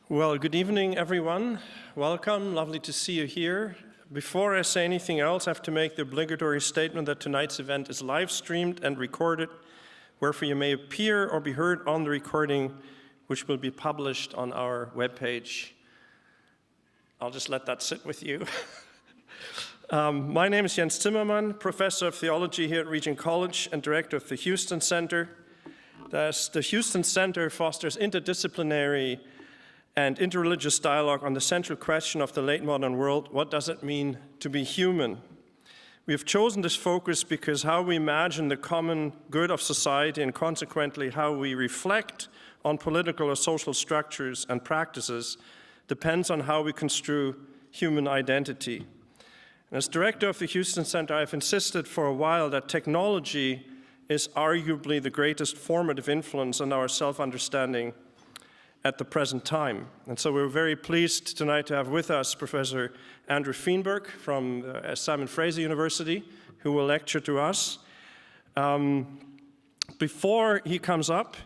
Well, good evening, everyone. Welcome. Lovely to see you here. Before I say anything else, I have to make the obligatory statement that tonight's event is live streamed and recorded, wherefore you may appear or be heard on the recording, which will be published on our webpage. I'll just let that sit with you. My name is Jens Zimmermann, Professor of Theology here at Regent College and Director of the Houston Center. The Houston Center fosters interdisciplinary and interreligious dialogue on the central question of the late modern world: what does it mean to be human? We have chosen this focus because how we imagine the common good of society, and consequently how we reflect on political or social structures and practices, depends on how we construe human identity. And as director of the Houston Center, I've insisted for a while that technology is arguably the greatest formative influence on our self-understanding at the present time. And so we're very pleased tonight to have with us Professor Andrew Feenberg from Fraser University, who will lecture to us. Before he comes up,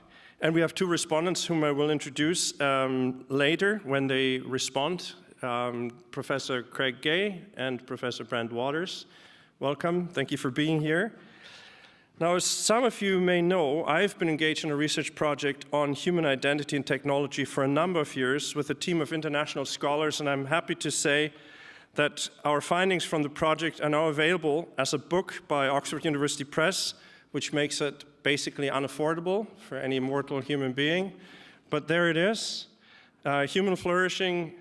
and we have two respondents whom I will introduce later when they respond, Professor Craig Gay and Professor Brent Waters. Welcome, thank you for being here. Now, as some of you may know, I've been engaged in a research project on human identity and technology for a number of years with a team of international scholars, and I'm happy to say that our findings from the project are now available as a book by Oxford University Press, which makes it basically unaffordable for any mortal human being. But there it is, Human Flourishing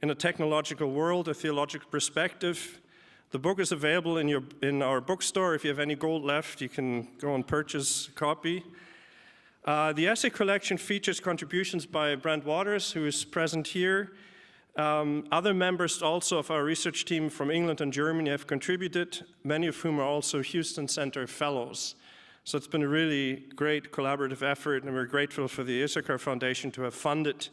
in a Technological World, a Theological Perspective. The book is available in our bookstore. If you have any gold left, you can go and purchase a copy. The essay collection features contributions by Brent Waters, who is present here. Other members also of our research team from England and Germany have contributed, many of whom are also Houston Center Fellows. So it's been a really great collaborative effort, and we're grateful for the Issachar Foundation to have funded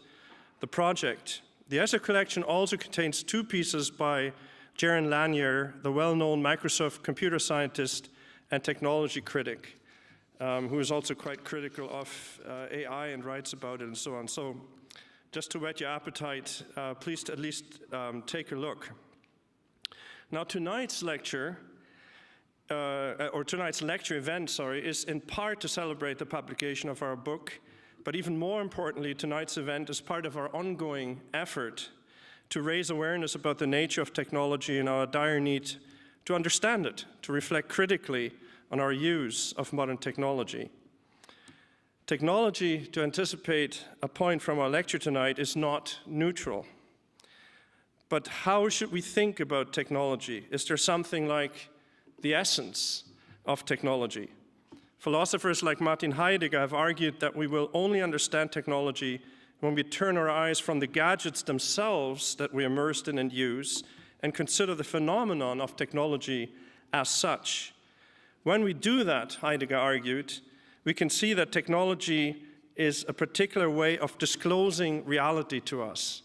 the project. The essay collection also contains two pieces by Jaron Lanier, the well-known Microsoft computer scientist and technology critic, who is also quite critical of AI and writes about it and so on. So just to whet your appetite, please at least take a look. Now tonight's lecture event, is in part to celebrate the publication of our book, but even more importantly, tonight's event is part of our ongoing effort to raise awareness about the nature of technology and our dire need to understand it, to reflect critically on our use of modern technology. Technology, to anticipate a point from our lecture tonight, is not neutral. But how should we think about technology? Is there something like the essence of technology? Philosophers like Martin Heidegger have argued that we will only understand technology when we turn our eyes from the gadgets themselves that we're immersed in and use and consider the phenomenon of technology as such. When we do that, Heidegger argued, we can see that technology is a particular way of disclosing reality to us.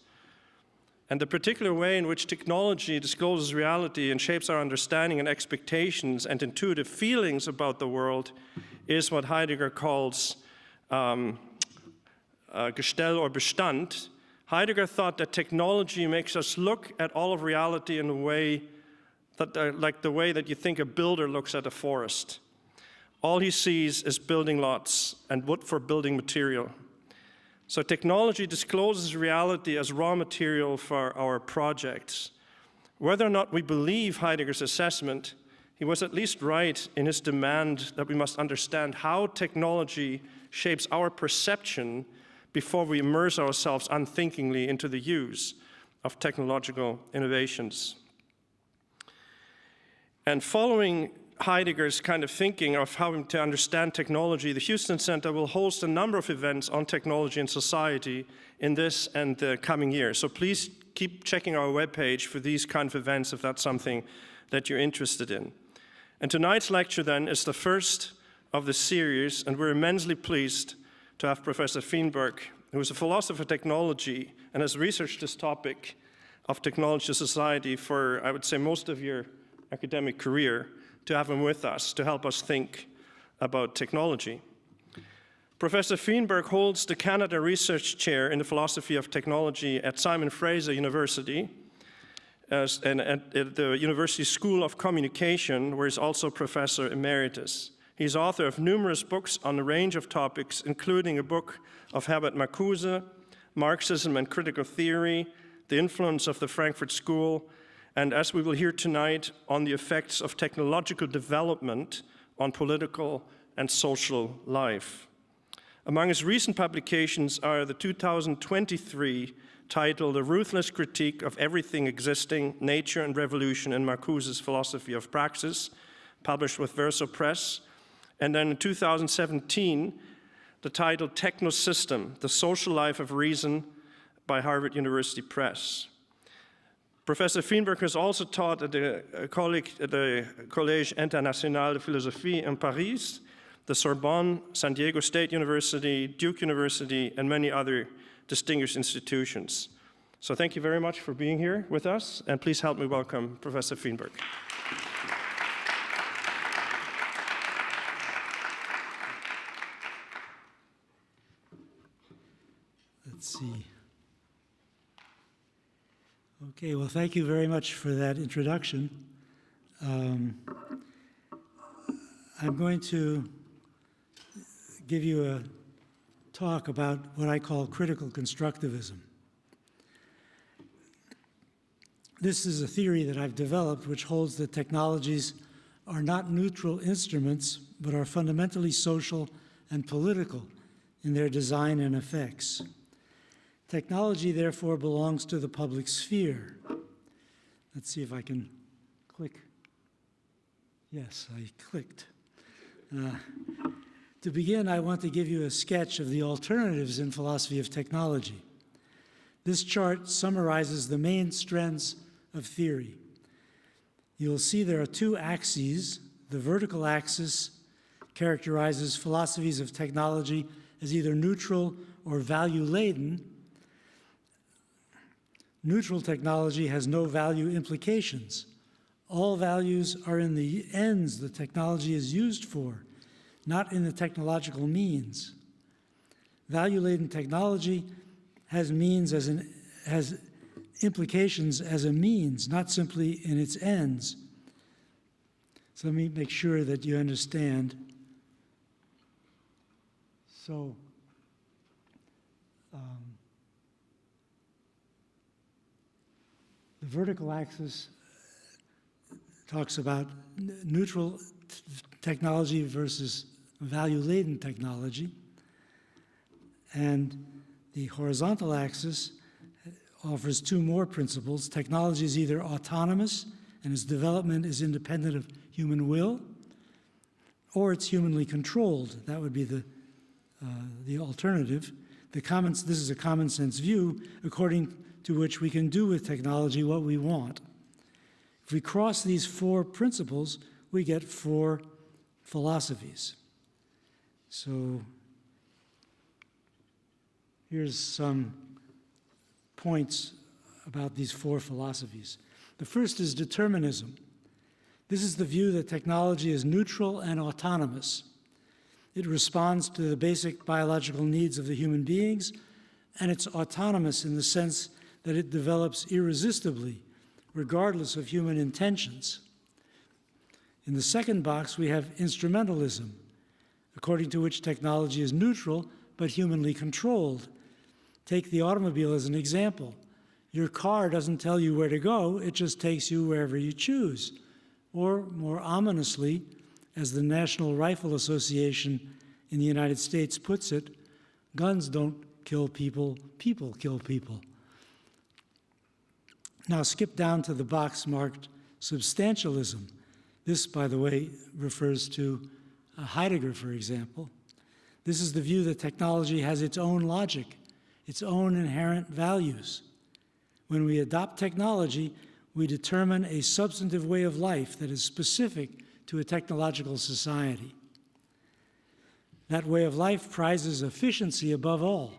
And the particular way in which technology discloses reality and shapes our understanding and expectations and intuitive feelings about the world is what Heidegger calls Gestell or Bestand. Heidegger thought that technology makes us look at all of reality in a way that, like the way that you think a builder looks at a forest. All he sees is building lots and wood for building material. So technology discloses reality as raw material for our projects. Whether or not we believe Heidegger's assessment, he was at least right in his demand that we must understand how technology shapes our perception before we immerse ourselves unthinkingly into the use of technological innovations. And following Heidegger's kind of thinking of how to understand technology, the Houston Center will host a number of events on technology and society in this and the coming year. So please keep checking our webpage for these kind of events if that's something that you're interested in. And tonight's lecture then is the first of the series, and we're immensely pleased to have Professor Feenberg, who is a philosopher of technology and has researched this topic of technology society for, I would say, most of your academic career, to have him with us to help us think about technology. Professor Feenberg holds the Canada Research Chair in the Philosophy of Technology at Fraser University and at the University School of Communication, where he's also Professor Emeritus. He's author of numerous books on a range of topics, including a book of Herbert Marcuse, Marxism and Critical Theory, The Influence of the Frankfurt School, and as we will hear tonight, on the effects of technological development on political and social life. Among his recent publications are the 2023 titled A Ruthless Critique of Everything Existing, Nature and Revolution in Marcuse's Philosophy of Praxis, published with Verso Press, and then in 2017, the title Technosystem, The Social Life of Reason by Harvard University Press. Professor Feenberg has also taught at the Collège International de Philosophie in Paris, the Sorbonne, San Diego State University, Duke University, and many other distinguished institutions. So thank you very much for being here with us, and please help me welcome Professor Feenberg. Let's see. Okay, well, thank you very much for that introduction. I'm going to give you a talk about what I call critical constructivism. This is a theory that I've developed which holds that technologies are not neutral instruments, but are fundamentally social and political in their design and effects. Technology, therefore, belongs to the public sphere. Let's see if I can click. Yes, I clicked. To begin, I want to give you a sketch of the alternatives in philosophy of technology. This chart summarizes the main strands of theory. You'll see there are two axes. The vertical axis characterizes philosophies of technology as either neutral or value-laden. Neutral technology has no value implications. All values are in the ends the technology is used for, not in the technological means. Value-laden technology has implications as a means, not simply in its ends. So let me make sure that you understand. So, the vertical axis talks about neutral technology versus value-laden technology. And the horizontal axis offers two more principles. Technology is either autonomous and its development is independent of human will, or it's humanly controlled. That would be the alternative. This is a common sense view according to which we can do with technology what we want. If we cross these four principles, we get four philosophies. So here's some points about these four philosophies. The first is determinism. This is the view that technology is neutral and autonomous. It responds to the basic biological needs of the human beings, and it's autonomous in the sense that it develops irresistibly, regardless of human intentions. In the second box, we have instrumentalism, according to which technology is neutral but humanly controlled. Take the automobile as an example. Your car doesn't tell you where to go, it just takes you wherever you choose. Or, more ominously, as the National Rifle Association in the United States puts it, guns don't kill people, people kill people. Now skip down to the box marked substantialism. This, by the way, refers to Heidegger, for example. This is the view that technology has its own logic, its own inherent values. When we adopt technology, we determine a substantive way of life that is specific to a technological society. That way of life prizes efficiency above all.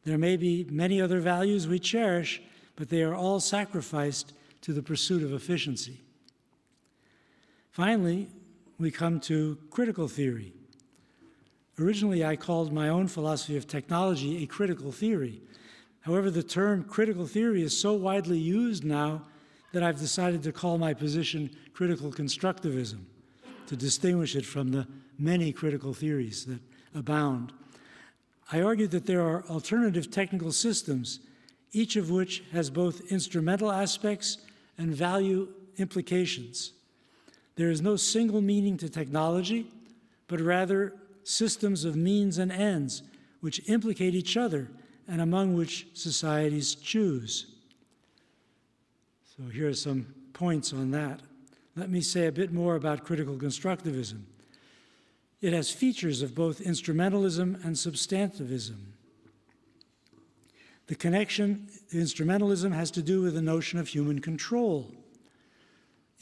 There may be many other values we cherish, but they are all sacrificed to the pursuit of efficiency. Finally, we come to critical theory. Originally, I called my own philosophy of technology a critical theory. However, the term critical theory is so widely used now that I've decided to call my position critical constructivism, to distinguish it from the many critical theories that abound. I argue that there are alternative technical systems, each of which has both instrumental aspects and value implications. There is no single meaning to technology, but rather systems of means and ends which implicate each other and among which societies choose. So here are some points on that. Let me say a bit more about critical constructivism. It has features of both instrumentalism and substantivism. The connection to instrumentalism has to do with the notion of human control.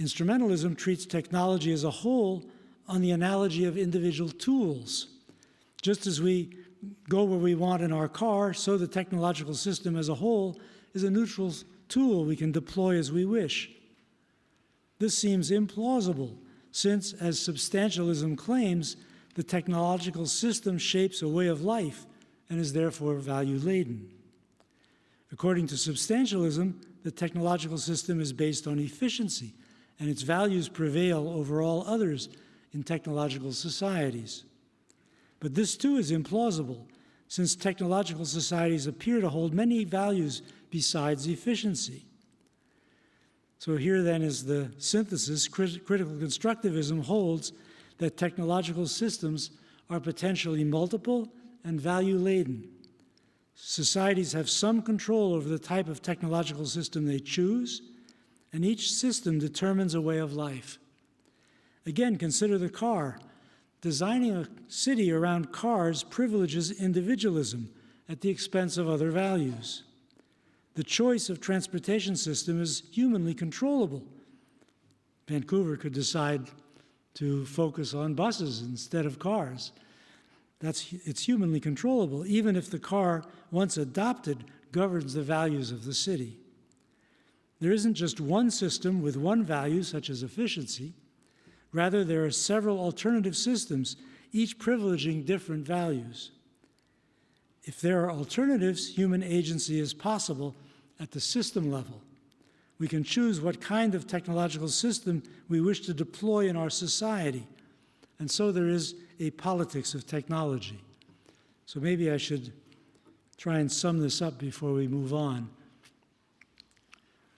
Instrumentalism treats technology as a whole on the analogy of individual tools. Just as we go where we want in our car, so the technological system as a whole is a neutral tool we can deploy as we wish. This seems implausible, since, as substantialism claims, the technological system shapes a way of life and is therefore value-laden. According to substantialism, the technological system is based on efficiency, and its values prevail over all others in technological societies. But this too is implausible, since technological societies appear to hold many values besides efficiency. So here then is the synthesis. Critical constructivism holds that technological systems are potentially multiple and value-laden. Societies have some control over the type of technological system they choose, and each system determines a way of life. Again, consider the car. Designing a city around cars privileges individualism at the expense of other values. The choice of transportation system is humanly controllable. Vancouver could decide to focus on buses instead of cars. It's humanly controllable, even if the car, once adopted, governs the values of the city. There isn't just one system with one value, such as efficiency. Rather, there are several alternative systems, each privileging different values. If there are alternatives, human agency is possible at the system level. We can choose what kind of technological system we wish to deploy in our society. And so there is a politics of technology. So maybe I should try and sum this up before we move on.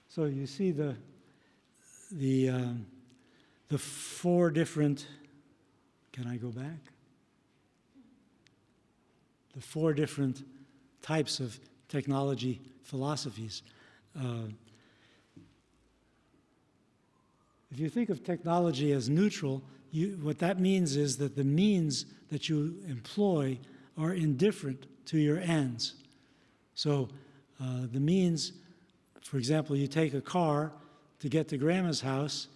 So you see the four different, can I go back? The four different types of technology philosophies. If you think of technology as neutral, what that means is that the means that you employ are indifferent to your ends. So the means, for example, you take a car to get to Grandma's house.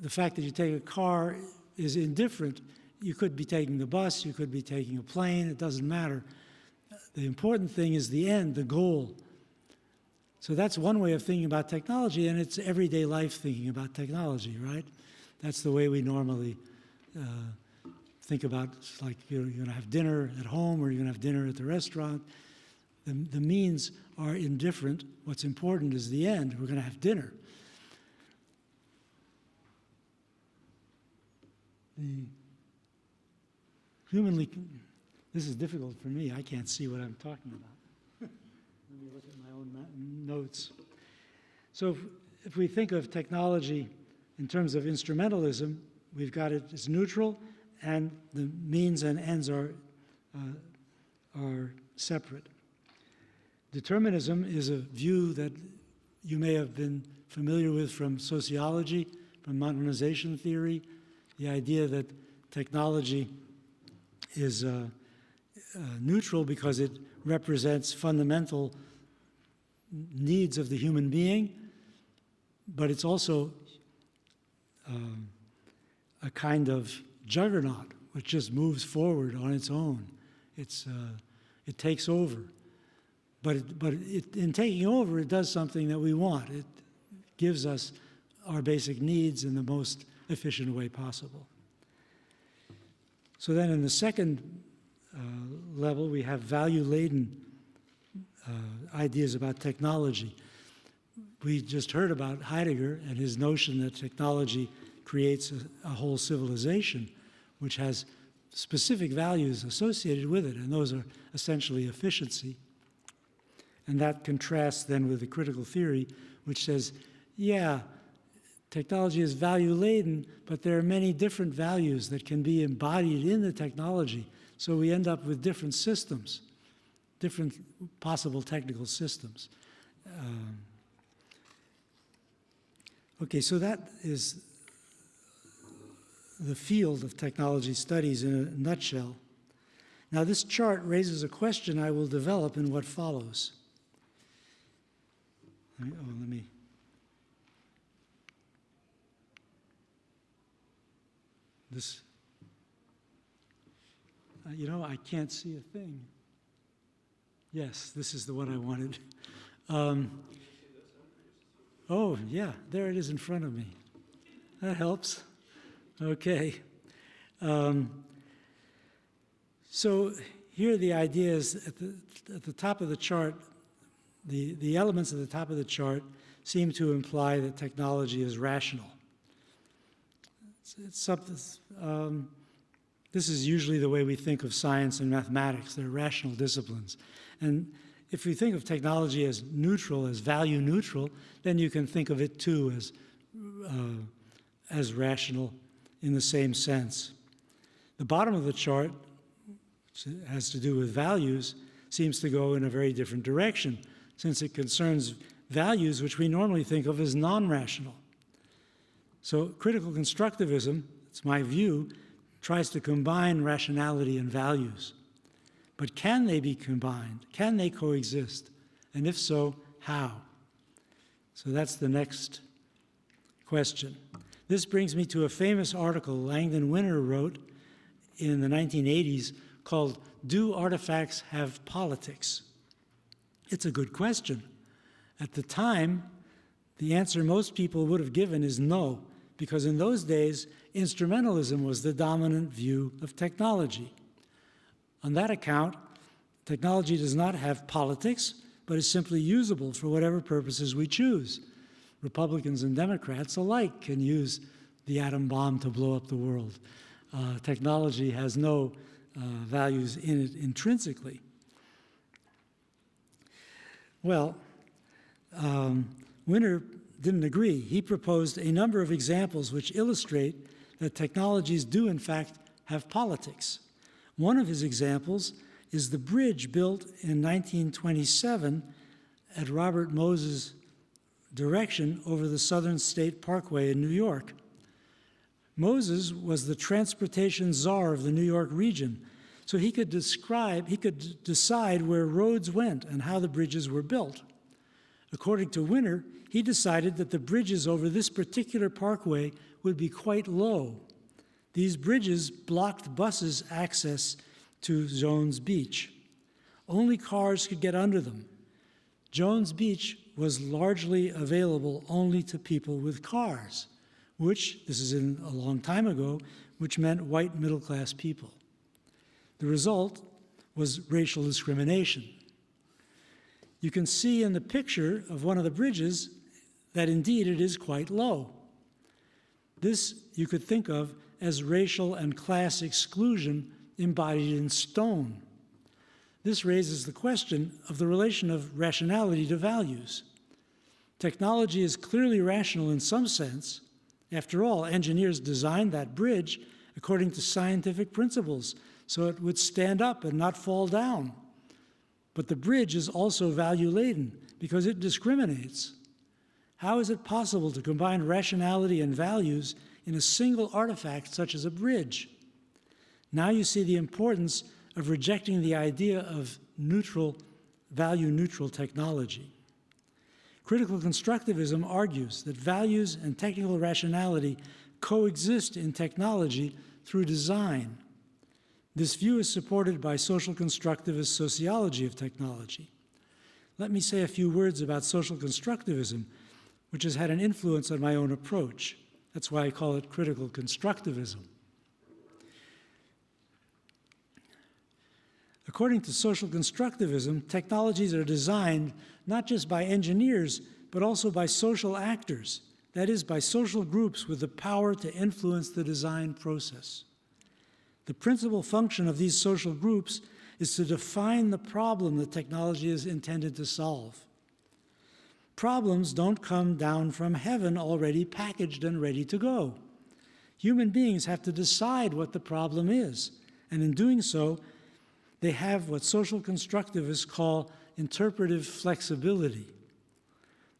The fact that you take a car is indifferent. You could be taking the bus, you could be taking a plane, it doesn't matter. The important thing is the end, the goal. So that's one way of thinking about technology, and it's everyday life thinking about technology, right? That's the way we normally think about, like you're going to have dinner at home or you're going to have dinner at the restaurant. The means are indifferent. What's important is the end. We're going to have dinner. This is difficult for me. I can't see what I'm talking about. Let me look at my own notes. So if we think of technology in terms of instrumentalism, we've got it as neutral, and the means and ends are separate. Determinism is a view that you may have been familiar with from sociology, from modernization theory, the idea that technology is neutral because it represents fundamental needs of the human being, but it's also a kind of juggernaut which just moves forward on its own. It takes over. But in taking over, it does something that we want. It gives us our basic needs in the most efficient way possible. So then in the second level, we have value-laden ideas about technology. We just heard about Heidegger and his notion that technology creates a whole civilization, which has specific values associated with it, and those are essentially efficiency. And that contrasts then with the critical theory, which says, yeah, technology is value-laden, but there are many different values that can be embodied in the technology, so we end up with different systems, different possible technical systems. Okay, so that is the field of technology studies in a nutshell. Now, this chart raises a question I will develop in what follows. You know, I can't see a thing. Yes, this is the one I wanted. Oh, yeah, there it is in front of me. That helps. Okay. So here the idea is at the top of the chart, the elements at the top of the chart seem to imply that technology is rational. It's something, this is usually the way we think of science and mathematics. They're rational disciplines. And if we think of technology as neutral, as value neutral, then you can think of it too as rational in the same sense. The bottom of the chart, which has to do with values, seems to go in a very different direction, since it concerns values which we normally think of as non-rational. So critical constructivism, it's my view, tries to combine rationality and values. But can they be combined? Can they coexist? And if so, how? So that's the next question. This brings me to a famous article Langdon Winner wrote in the 1980s called "Do Artifacts Have Politics?" It's a good question. At the time, the answer most people would have given is no, because in those days, instrumentalism was the dominant view of technology. On that account, technology does not have politics, but is simply usable for whatever purposes we choose. Republicans and Democrats alike can use the atom bomb to blow up the world. Technology has no values in it intrinsically. Well, Winner didn't agree. He proposed a number of examples which illustrate that technologies do, in fact, have politics. One of his examples is the bridge built in 1927 at Robert Moses' direction over the Southern State Parkway in New York. Moses was the transportation czar of the New York region, so he could decide where roads went and how the bridges were built. According to Winner, he decided that the bridges over this particular parkway would be quite low. These bridges blocked buses' access to Jones Beach. Only cars could get under them. Jones Beach was largely available only to people with cars, which, this is in a long time ago, which meant white middle-class people. The result was racial discrimination. You can see in the picture of one of the bridges that indeed it is quite low. This you could think of as racial and class exclusion embodied in stone. This raises the question of the relation of rationality to values. Technology is clearly rational in some sense. After all, engineers designed that bridge according to scientific principles, so it would stand up and not fall down. But the bridge is also value-laden because it discriminates. How is it possible to combine rationality and values in a single artifact such as a bridge? Now you see the importance of rejecting the idea of value-neutral technology. Critical constructivism argues that values and technical rationality coexist in technology through design. This view is supported by social constructivist sociology of technology. Let me say a few words about social constructivism, which has had an influence on my own approach. That's why I call it critical constructivism. According to social constructivism, technologies are designed not just by engineers, but also by social actors, that is, by social groups with the power to influence the design process. The principal function of these social groups is to define the problem the technology is intended to solve. Problems don't come down from heaven already packaged and ready to go. Human beings have to decide what the problem is, and in doing so, they have what social constructivists call interpretive flexibility.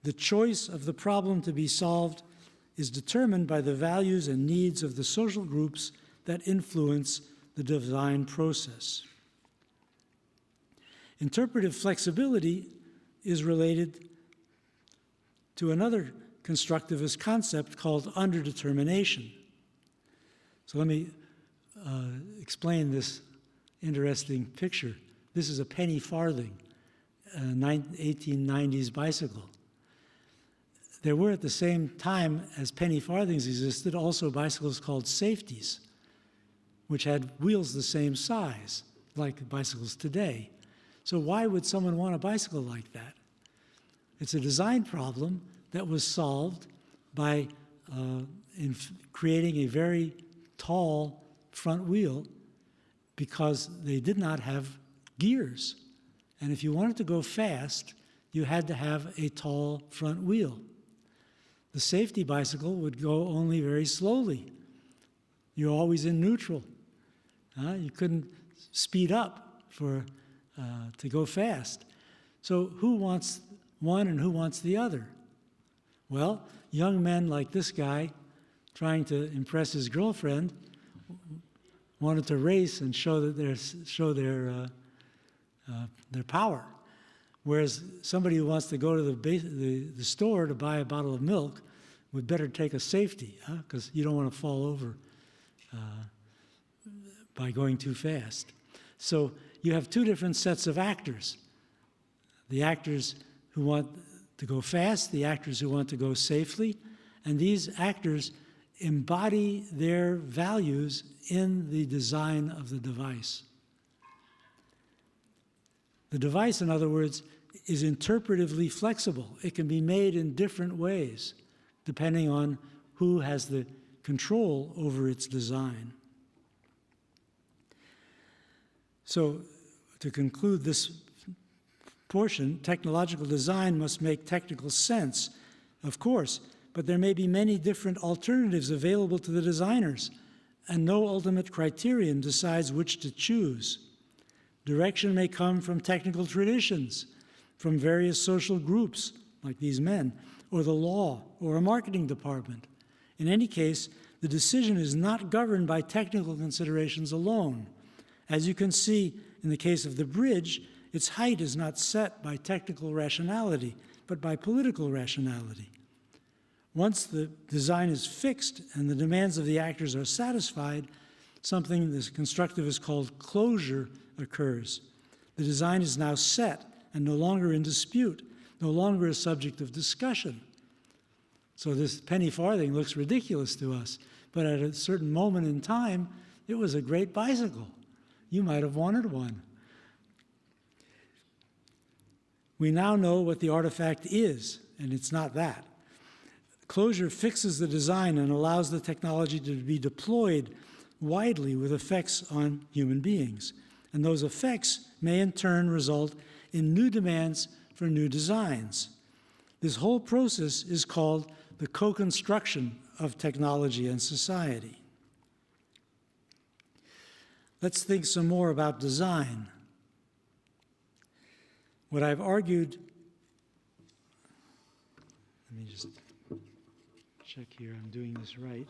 The choice of the problem to be solved is determined by the values and needs of the social groups that influence the design process. Interpretive flexibility is related to another constructivist concept called underdetermination. So let me explain this interesting picture. This is a penny farthing, 1890s bicycle. There were at the same time as penny farthings existed also bicycles called safeties, which had wheels the same size, like bicycles today. So why would someone want a bicycle like that? It's a design problem that was solved by creating a very tall front wheel because they did not have gears. And if you wanted to go fast, you had to have a tall front wheel. The safety bicycle would go only very slowly. You're always in neutral. You couldn't speed up to go fast. So who wants one and who wants the other? Well, young men like this guy trying to impress his girlfriend wanted to race and show their power. Whereas somebody who wants to go to the store to buy a bottle of milk would better take a safety, because you don't want to fall over by going too fast. So you have two different sets of actors. The actors who want to go fast, the actors who want to go safely, and these actors embody their values in the design of the device. The device, in other words, is interpretively flexible. It can be made in different ways, depending on who has the control over its design. So, to conclude this portion, technological design must make technical sense, of course, but there may be many different alternatives available to the designers, and no ultimate criterion decides which to choose. Direction may come from technical traditions, from various social groups, like these men, or the law, or a marketing department. In any case, the decision is not governed by technical considerations alone. As you can see in the case of the bridge, its height is not set by technical rationality, but by political rationality. Once the design is fixed and the demands of the actors are satisfied, something the constructivists called closure occurs. The design is now set and no longer in dispute, no longer a subject of discussion. So this penny farthing looks ridiculous to us, but at a certain moment in time, it was a great bicycle. You might have wanted one. We now know what the artifact is, and it's not that. Closure fixes the design and allows the technology to be deployed widely with effects on human beings. And those effects may in turn result in new demands for new designs. This whole process is called the co-construction of technology and society. Let's think some more about design. What I've argued, let me just check here, I'm doing this right.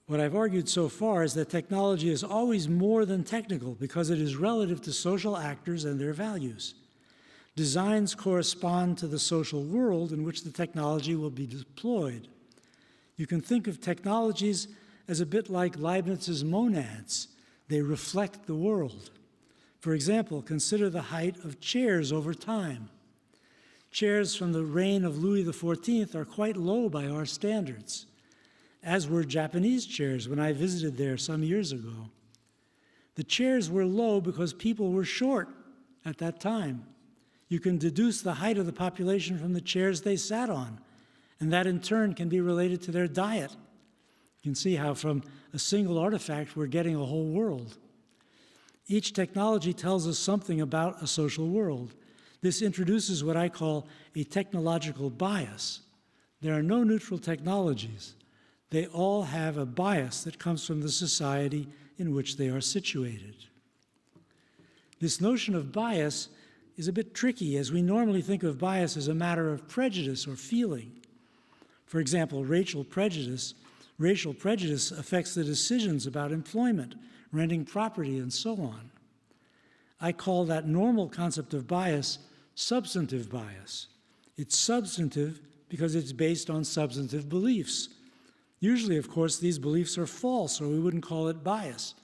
What I've argued so far is that technology is always more than technical because it is relative to social actors and their values. Designs correspond to the social world in which the technology will be deployed. You can think of technologies as a bit like Leibniz's monads. They reflect the world. For example, consider the height of chairs over time. Chairs from the reign of Louis XIV are quite low by our standards, as were Japanese chairs when I visited there some years ago. The chairs were low because people were short at that time. You can deduce the height of the population from the chairs they sat on, and that in turn can be related to their diet. You can see how from a single artifact we're getting a whole world. Each technology tells us something about a social world. This introduces what I call a technological bias. There are no neutral technologies. They all have a bias that comes from the society in which they are situated. This notion of bias is a bit tricky, as we normally think of bias as a matter of prejudice or feeling. For example, racial prejudice affects the decisions about employment, renting property, and so on. I call that normal concept of bias substantive bias. It's substantive because it's based on substantive beliefs. Usually, of course, these beliefs are false, or we wouldn't call it bias.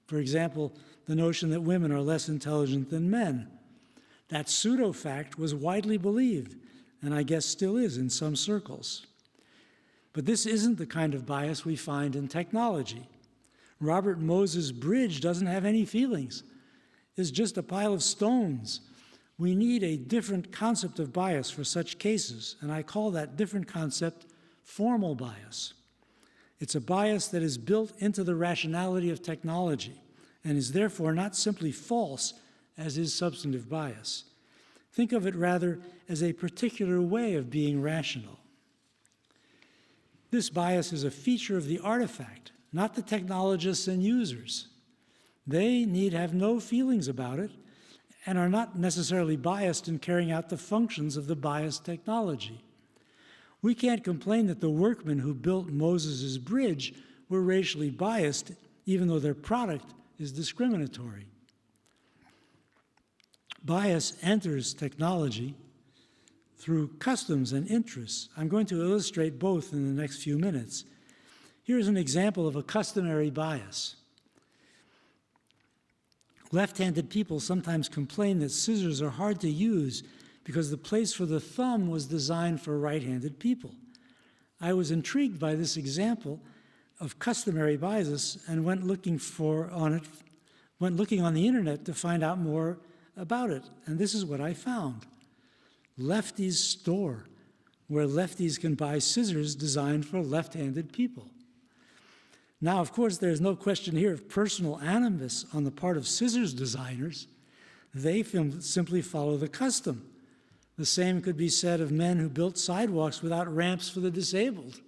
For example, the notion that women are less intelligent than men. That pseudo-fact was widely believed, and I guess still is in some circles. But this isn't the kind of bias we find in technology. Robert Moses' bridge doesn't have any feelings. It's just a pile of stones. We need a different concept of bias for such cases, and I call that different concept formal bias. It's a bias that is built into the rationality of technology and is therefore not simply false, as is substantive bias. Think of it rather as a particular way of being rational. This bias is a feature of the artifact, not the technologists and users. They need have no feelings about it and are not necessarily biased in carrying out the functions of the biased technology. We can't complain that the workmen who built Moses' bridge were racially biased, even though their product is discriminatory. Bias enters technology through customs and interests. I'm going to illustrate both in the next few minutes. Here's an example of a customary bias. Left-handed people sometimes complain that scissors are hard to use because the place for the thumb was designed for right-handed people. I was intrigued by this example of customary bias and went looking on the internet to find out more about it, and this is what I found. Lefty's Store, where lefties can buy scissors designed for left-handed people. Now, of course, there's no question here of personal animus on the part of scissors designers. They simply follow the custom. The same could be said of men who built sidewalks without ramps for the disabled.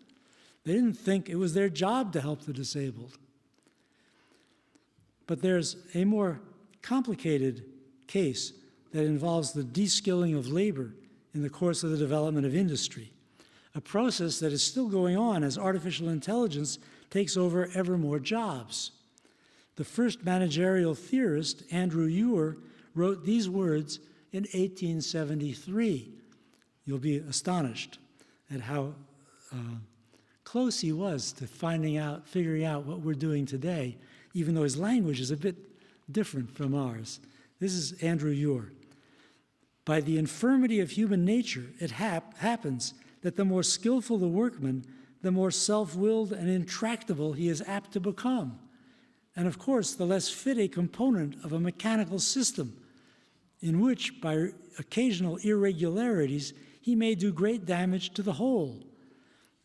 They didn't think it was their job to help the disabled. But there's a more complicated case that involves the de-skilling of labor in the course of the development of industry, a process that is still going on as artificial intelligence takes over ever more jobs. The first managerial theorist, Andrew Feenberg, wrote these words in 1873. You'll be astonished at how close he was to figuring out what we're doing today, even though his language is a bit different from ours. This is Andrew Feenberg. By the infirmity of human nature, it happens that the more skillful the workman, the more self-willed and intractable he is apt to become. And of course, the less fit a component of a mechanical system in which, by occasional irregularities, he may do great damage to the whole.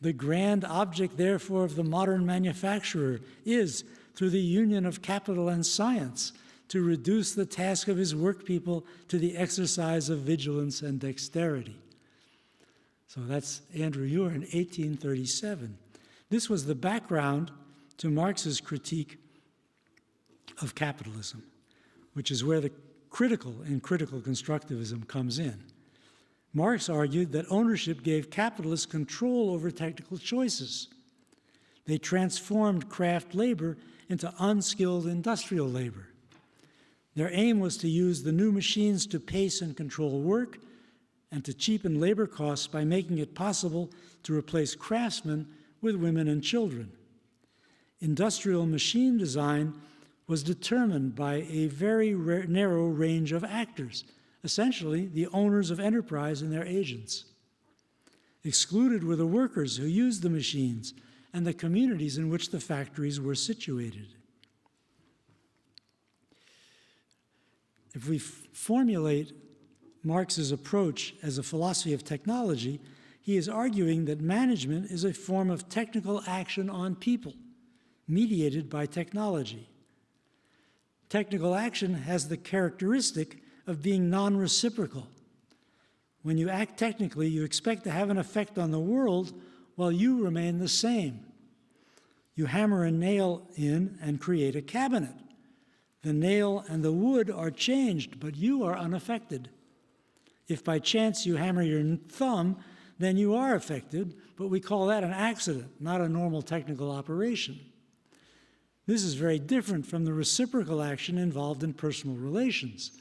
The grand object, therefore, of the modern manufacturer is, through the union of capital and science, to reduce the task of his workpeople to the exercise of vigilance and dexterity. So that's Andrew Feenberg in 1837. This was the background to Marx's critique of capitalism, which is where the critical constructivism comes in. Marx argued that ownership gave capitalists control over technical choices. They transformed craft labor into unskilled industrial labor. Their aim was to use the new machines to pace and control work and to cheapen labor costs by making it possible to replace craftsmen with women and children. Industrial machine design was determined by a very narrow range of actors, essentially the owners of enterprise and their agents. Excluded were the workers who used the machines and the communities in which the factories were situated. If we formulate Marx's approach as a philosophy of technology, he is arguing that management is a form of technical action on people, mediated by technology. Technical action has the characteristic of being non-reciprocal. When you act technically, you expect to have an effect on the world while you remain the same. You hammer a nail in and create a cabinet. The nail and the wood are changed, but you are unaffected. If by chance you hammer your thumb, then you are affected, but we call that an accident, not a normal technical operation. This is very different from the reciprocal action involved in personal relations,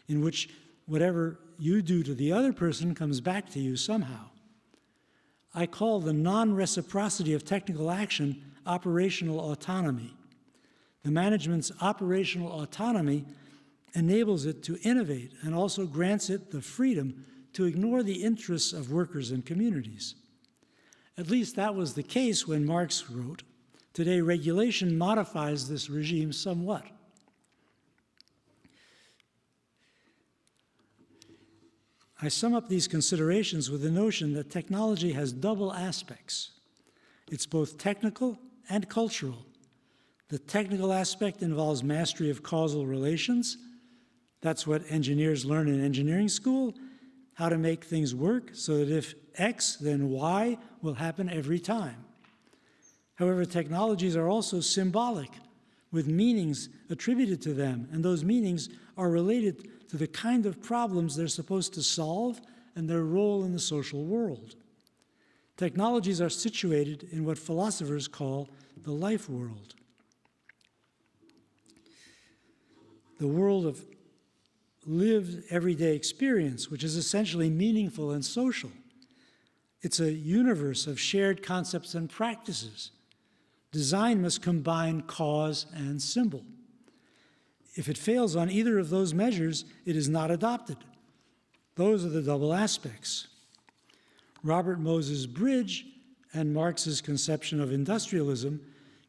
in which whatever you do to the other person comes back to you somehow. I call the non-reciprocity of technical action operational autonomy. The management's operational autonomy enables it to innovate and also grants it the freedom to ignore the interests of workers and communities. At least that was the case when Marx wrote, "Today, regulation modifies this regime somewhat." I sum up these considerations with the notion that technology has double aspects. It's both technical and cultural. The technical aspect involves mastery of causal relations. That's what engineers learn in engineering school, how to make things work so that if X, then Y will happen every time. However, technologies are also symbolic, with meanings attributed to them, and those meanings are related to the kind of problems they're supposed to solve and their role in the social world. Technologies are situated in what philosophers call the life world. The world of lived everyday experience, which is essentially meaningful and social. It's a universe of shared concepts and practices. Design must combine cause and symbol. If it fails on either of those measures, it is not adopted. Those are the double aspects. Robert Moses Bridge and Marx's conception of industrialism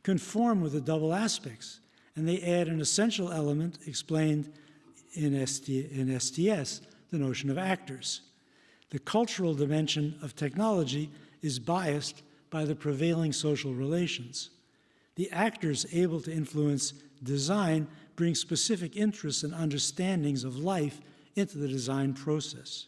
conform with the double aspects, and they add an essential element explained in STS, the notion of actors. The cultural dimension of technology is biased by the prevailing social relations. The actors able to influence design bring specific interests and understandings of life into the design process.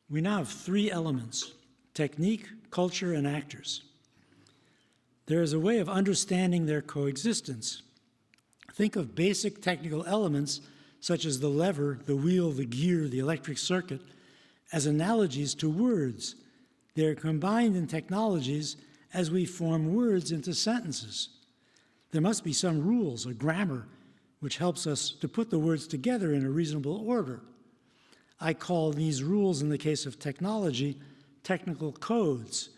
We now have three elements: technique, culture, and actors. There is a way of understanding their coexistence. Think of basic technical elements such as the lever, the wheel, the gear, the electric circuit, as analogies to words. They are combined in technologies as we form words into sentences. There must be some rules, a grammar, which helps us to put the words together in a reasonable order. I call these rules, in the case of technology, technical codes.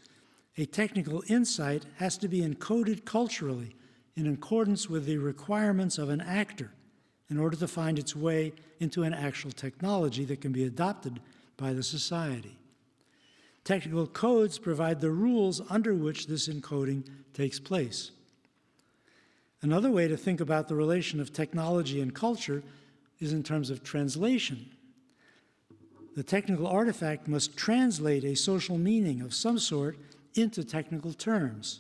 A technical insight has to be encoded culturally in accordance with the requirements of an actor in order to find its way into an actual technology that can be adopted by the society. Technical codes provide the rules under which this encoding takes place. Another way to think about the relation of technology and culture is in terms of translation. The technical artifact must translate a social meaning of some sort into technical terms.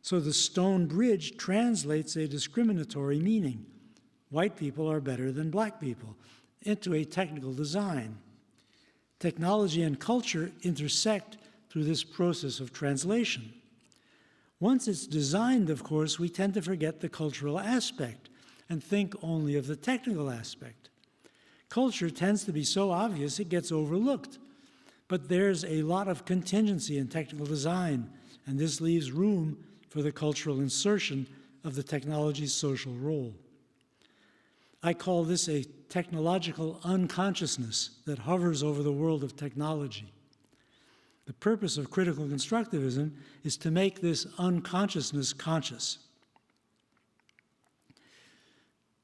So the stone bridge translates a discriminatory meaning, white people are better than black people, into a technical design. Technology and culture intersect through this process of translation. Once it's designed, of course, we tend to forget the cultural aspect and think only of the technical aspect. Culture tends to be so obvious it gets overlooked, but there's a lot of contingency in technical design, and this leaves room for the cultural insertion of the technology's social role. I call this a technological unconsciousness that hovers over the world of technology. The purpose of critical constructivism is to make this unconsciousness conscious.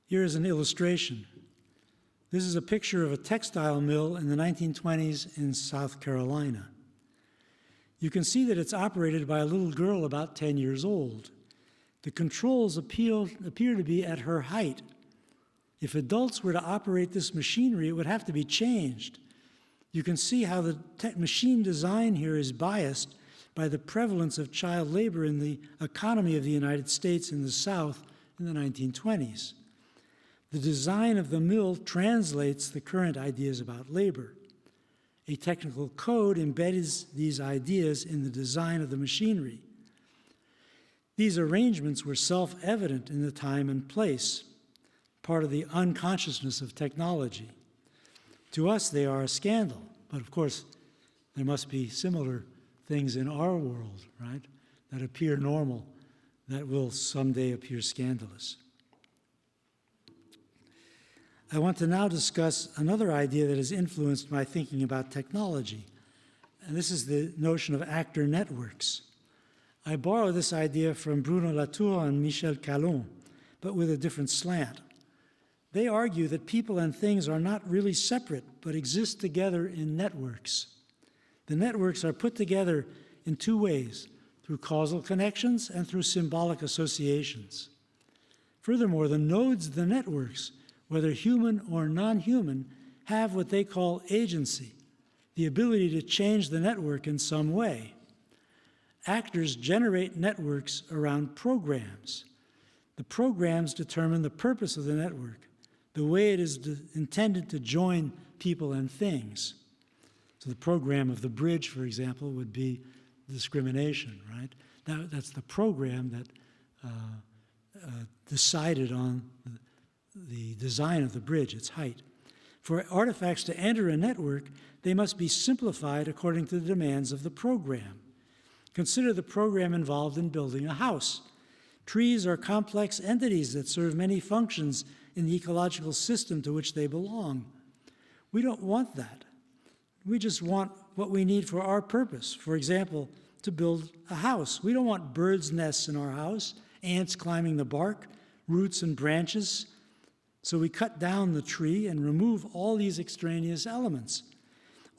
Here is an illustration. This is a picture of a textile mill in the 1920s in South Carolina. You can see that it's operated by a little girl about 10 years old. The controls appear to be at her height. If adults were to operate this machinery, it would have to be changed. You can see how the machine design here is biased by the prevalence of child labor in the economy of the United States in the South in the 1920s. The design of the mill translates the current ideas about labor. A technical code embeds these ideas in the design of the machinery. These arrangements were self-evident in the time and place, part of the unconsciousness of technology. To us, they are a scandal, but of course, there must be similar things in our world, right, that appear normal, that will someday appear scandalous. I want to now discuss another idea that has influenced my thinking about technology, and this is the notion of actor networks. I borrow this idea from Bruno Latour and Michel Calon, but with a different slant. They argue that people and things are not really separate, but exist together in networks. The networks are put together in two ways, through causal connections and through symbolic associations. Furthermore, the nodes of the networks, whether human or non-human, have what they call agency, the ability to change the network in some way. Actors generate networks around programs. The programs determine the purpose of the network, the way it is intended to join people and things. So the program of the bridge, for example, would be discrimination, right? That's the program that decided on the design of the bridge, its height. For artifacts to enter a network, they must be simplified according to the demands of the program. Consider the program involved in building a house. Trees are complex entities that serve many functions in the ecological system to which they belong. We don't want that. We just want what we need for our purpose. For example, to build a house. We don't want birds' nests in our house, ants climbing the bark, roots and branches. So we cut down the tree and remove all these extraneous elements.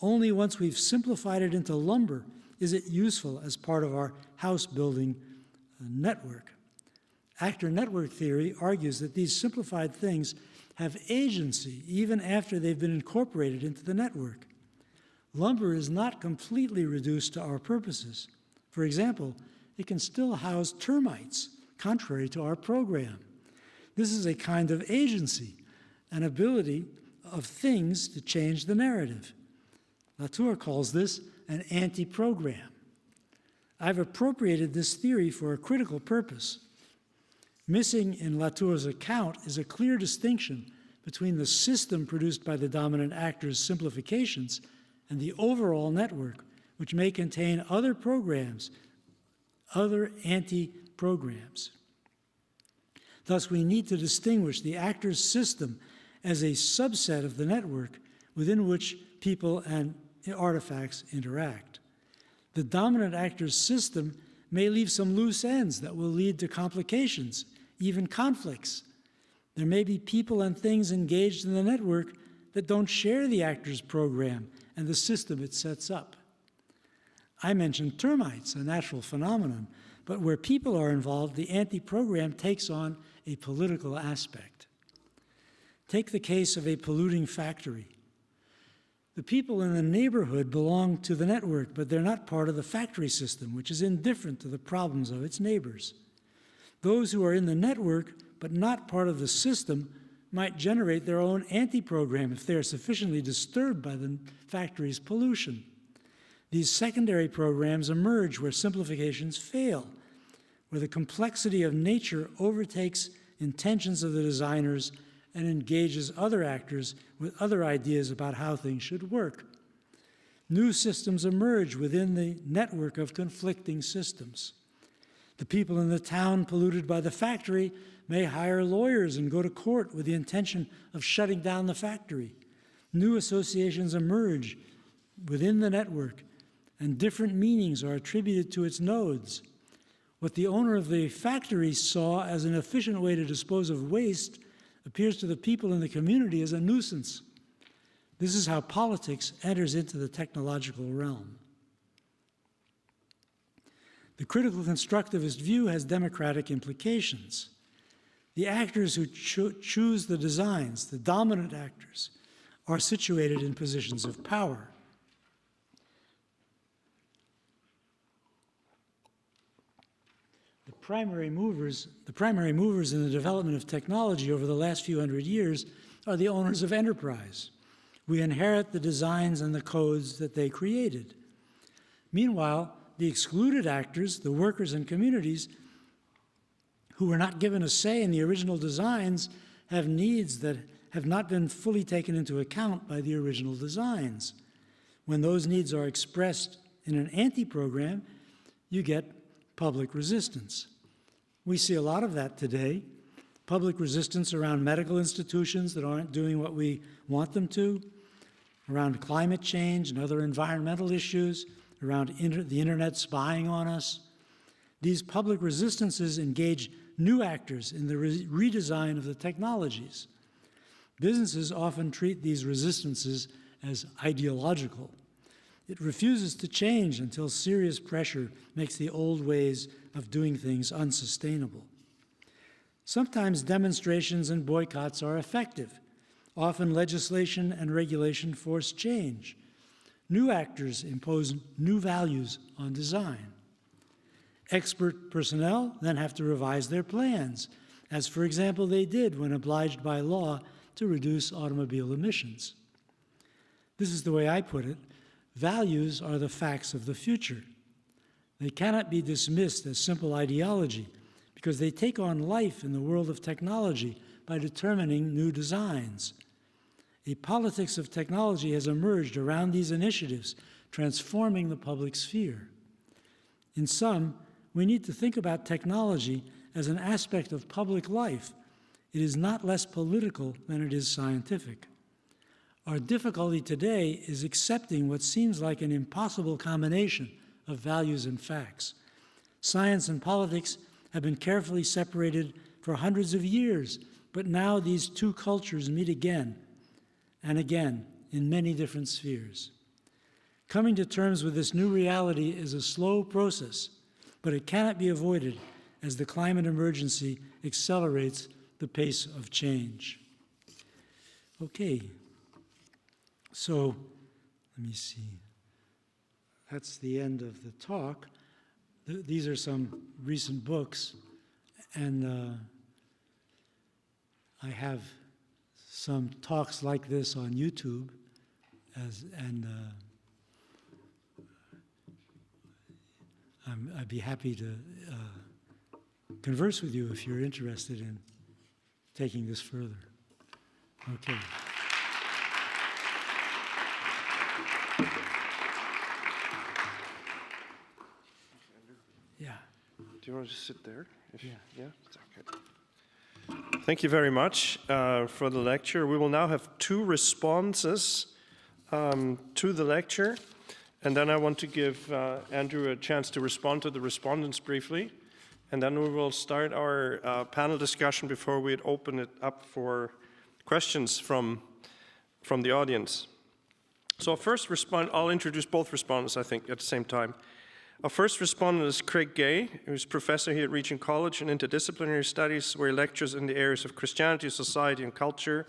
Only once we've simplified it into lumber is it useful as part of our house building network. Actor network theory argues that these simplified things have agency even after they've been incorporated into the network. Lumber is not completely reduced to our purposes. For example, it can still house termites, contrary to our program. This is a kind of agency, an ability of things to change the narrative. Latour calls this an anti-program. I've appropriated this theory for a critical purpose. Missing in Latour's account is a clear distinction between the system produced by the dominant actor's simplifications and the overall network, which may contain other programs, other anti-programs. Thus, we need to distinguish the actor's system as a subset of the network within which people and artifacts interact. The dominant actor's system may leave some loose ends that will lead to complications, even conflicts. There may be people and things engaged in the network that don't share the actor's program and the system it sets up. I mentioned termites, a natural phenomenon, but where people are involved, the anti-program takes on a political aspect. Take the case of a polluting factory. The people in the neighborhood belong to the network, but they're not part of the factory system, which is indifferent to the problems of its neighbors. Those who are in the network, but not part of the system, might generate their own anti-program if they are sufficiently disturbed by the factory's pollution. These secondary programs emerge where simplifications fail, where the complexity of nature overtakes intentions of the designers and engages other actors with other ideas about how things should work. New systems emerge within the network of conflicting systems. The people in the town polluted by the factory may hire lawyers and go to court with the intention of shutting down the factory. New associations emerge within the network and different meanings are attributed to its nodes. What the owner of the factory saw as an efficient way to dispose of waste appears to the people in the community as a nuisance. This is how politics enters into the technological realm. The critical constructivist view has democratic implications. The actors who choose the designs, the dominant actors, are situated in positions of power. The primary movers in the development of technology over the last few hundred years are the owners of enterprise. We inherit the designs and the codes that they created. Meanwhile, the excluded actors, the workers and communities, who were not given a say in the original designs, have needs that have not been fully taken into account by the original designs. When those needs are expressed in an anti-program, you get public resistance. We see a lot of that today. Public resistance around medical institutions that aren't doing what we want them to, around climate change and other environmental issues, around the internet spying on us. These public resistances engage new actors in the redesign of the technologies. Businesses often treat these resistances as ideological. It refuses to change until serious pressure makes the old ways of doing things unsustainable. Sometimes demonstrations and boycotts are effective. Often legislation and regulation force change. New actors impose new values on design. Expert personnel then have to revise their plans, as for example they did when obliged by law to reduce automobile emissions. This is the way I put it. Values are the facts of the future. They cannot be dismissed as simple ideology because they take on life in the world of technology by determining new designs. A politics of technology has emerged around these initiatives, transforming the public sphere. In sum, we need to think about technology as an aspect of public life. It is not less political than it is scientific. Our difficulty today is accepting what seems like an impossible combination of values and facts. Science and politics have been carefully separated for hundreds of years, but now these two cultures meet again and again in many different spheres. Coming to terms with this new reality is a slow process, but it cannot be avoided as the climate emergency accelerates the pace of change. Okay, so let me see. That's the end of the talk. These are some recent books, and I have some talks like this on YouTube, I'd be happy to converse with you if you're interested in taking this further. Okay. Yeah. Do you want to sit there? Yeah. Yeah? It's okay. Thank you very much for the lecture. We will now have two responses to the lecture, and then I want to give Andrew a chance to respond to the respondents briefly, and then we will start our panel discussion before we open it up for questions from the audience. So first I'll introduce both respondents, I think, at the same time. Our first respondent is Craig Gay, who's professor here at Regent College in Interdisciplinary Studies, where he lectures in the areas of Christianity, society, and culture,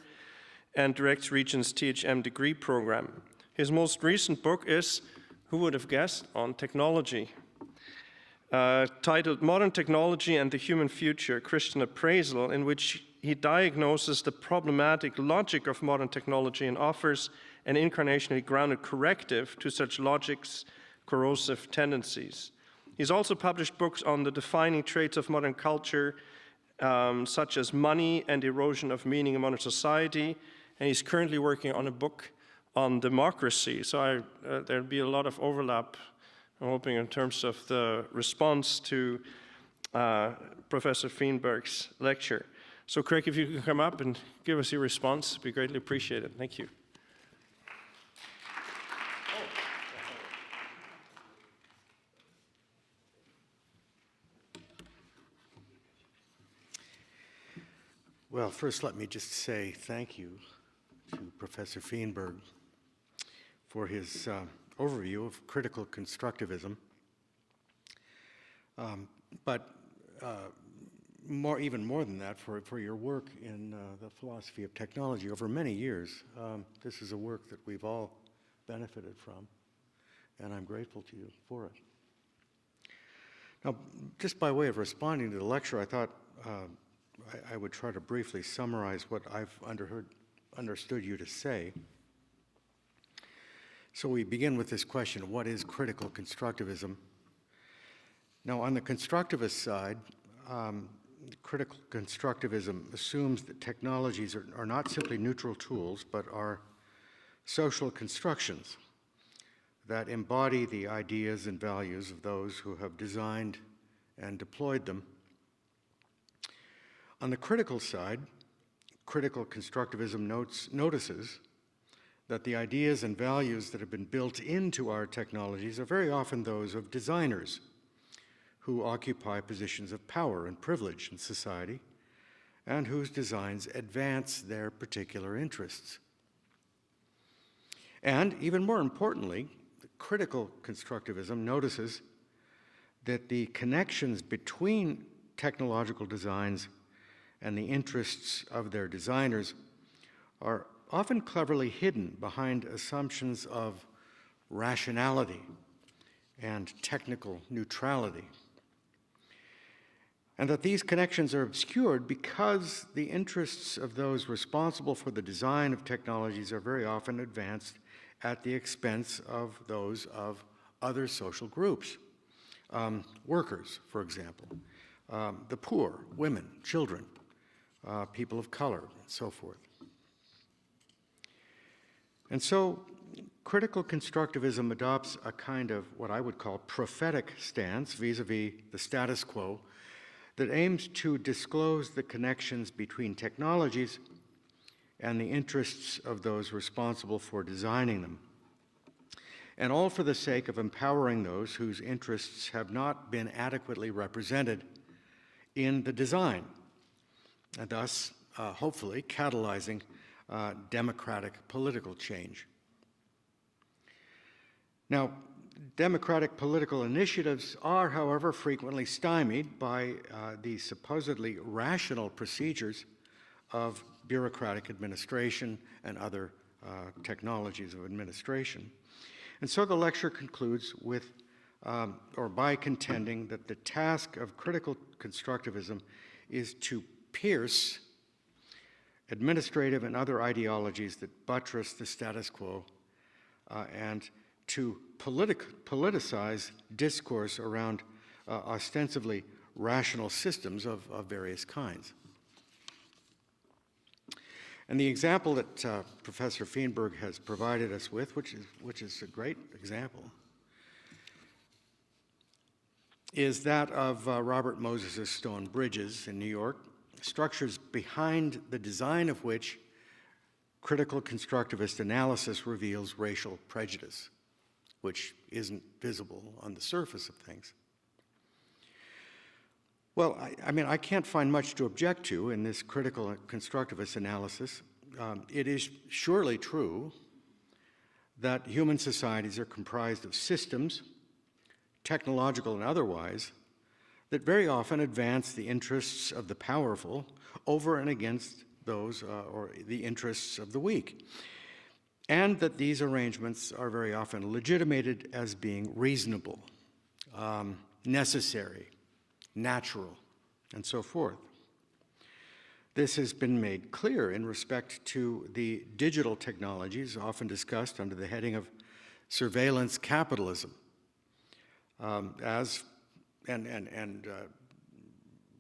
and directs Regent's THM degree program. His most recent book is, who would have guessed, on technology, titled Modern Technology and the Human Future, Christian Appraisal, in which he diagnoses the problematic logic of modern technology and offers an incarnationally grounded corrective to such logic's corrosive tendencies. He's also published books on the defining traits of modern culture, such as money and erosion of meaning in modern society, and he's currently working on a book on democracy. So there'll be a lot of overlap, I'm hoping, in terms of the response to Professor Feenberg's lecture. So Craig, if you can come up and give us your response, it'd be greatly appreciated. Thank you. Well, first let me just say thank you to Professor Feenberg for his overview of critical constructivism. But even more than that, for your work in the philosophy of technology over many years. This is a work that we've all benefited from, and I'm grateful to you for it. Now, just by way of responding to the lecture, I thought I would try to briefly summarize what I've understood you to say. So we begin with this question: what is critical constructivism? Now, on the constructivist side, critical constructivism assumes that technologies are not simply neutral tools, but are social constructions that embody the ideas and values of those who have designed and deployed them. On the critical side, critical constructivism notices that the ideas and values that have been built into our technologies are very often those of designers who occupy positions of power and privilege in society and whose designs advance their particular interests. And even more importantly, critical constructivism notices that the connections between technological designs and the interests of their designers are often cleverly hidden behind assumptions of rationality and technical neutrality. And that these connections are obscured because the interests of those responsible for the design of technologies are very often advanced at the expense of those of other social groups. Workers, for example, the poor, women, children, people of color, and so forth. And so critical constructivism adopts a kind of what I would call prophetic stance vis-a-vis the status quo that aims to disclose the connections between technologies and the interests of those responsible for designing them, and all for the sake of empowering those whose interests have not been adequately represented in the design, and thus, hopefully, catalyzing democratic political change. Now, democratic political initiatives are, however, frequently stymied by the supposedly rational procedures of bureaucratic administration and other technologies of administration. And so the lecture concludes with, or by contending that the task of critical constructivism is to pierce administrative and other ideologies that buttress the status quo and to politicize discourse around ostensibly rational systems of various kinds. And the example that Professor Feenberg has provided us with, which is a great example, is that of Robert Moses' stone bridges in New York, structures behind the design of which critical constructivist analysis reveals racial prejudice, which isn't visible on the surface of things. Well, I mean, I can't find much to object to in this critical constructivist analysis. It is surely true that human societies are comprised of systems, technological and otherwise, that very often advance the interests of the powerful over and against those or the interests of the weak, and that these arrangements are very often legitimated as being reasonable, necessary, natural, and so forth. This has been made clear in respect to the digital technologies often discussed under the heading of surveillance capitalism,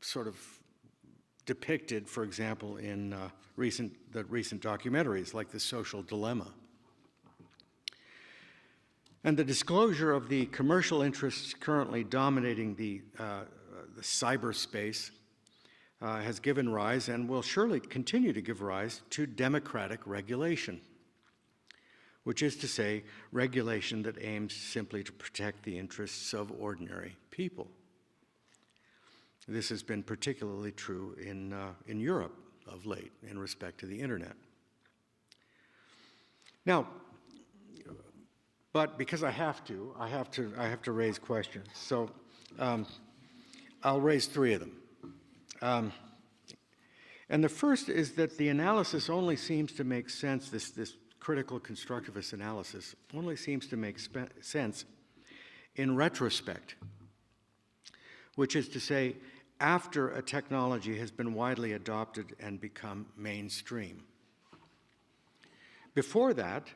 sort of depicted, for example, in the recent documentaries like The Social Dilemma. And the disclosure of the commercial interests currently dominating the cyberspace has given rise and will surely continue to give rise to democratic regulation, which is to say, regulation that aims simply to protect the interests of ordinary people. This has been particularly true in Europe, of late in respect to the internet. Now, but because I have to raise questions. So I'll raise three of them. And the first is that the analysis only seems to make sense, this critical constructivist analysis only seems to make sense in retrospect, which is to say, after a technology has been widely adopted and become mainstream. Before that,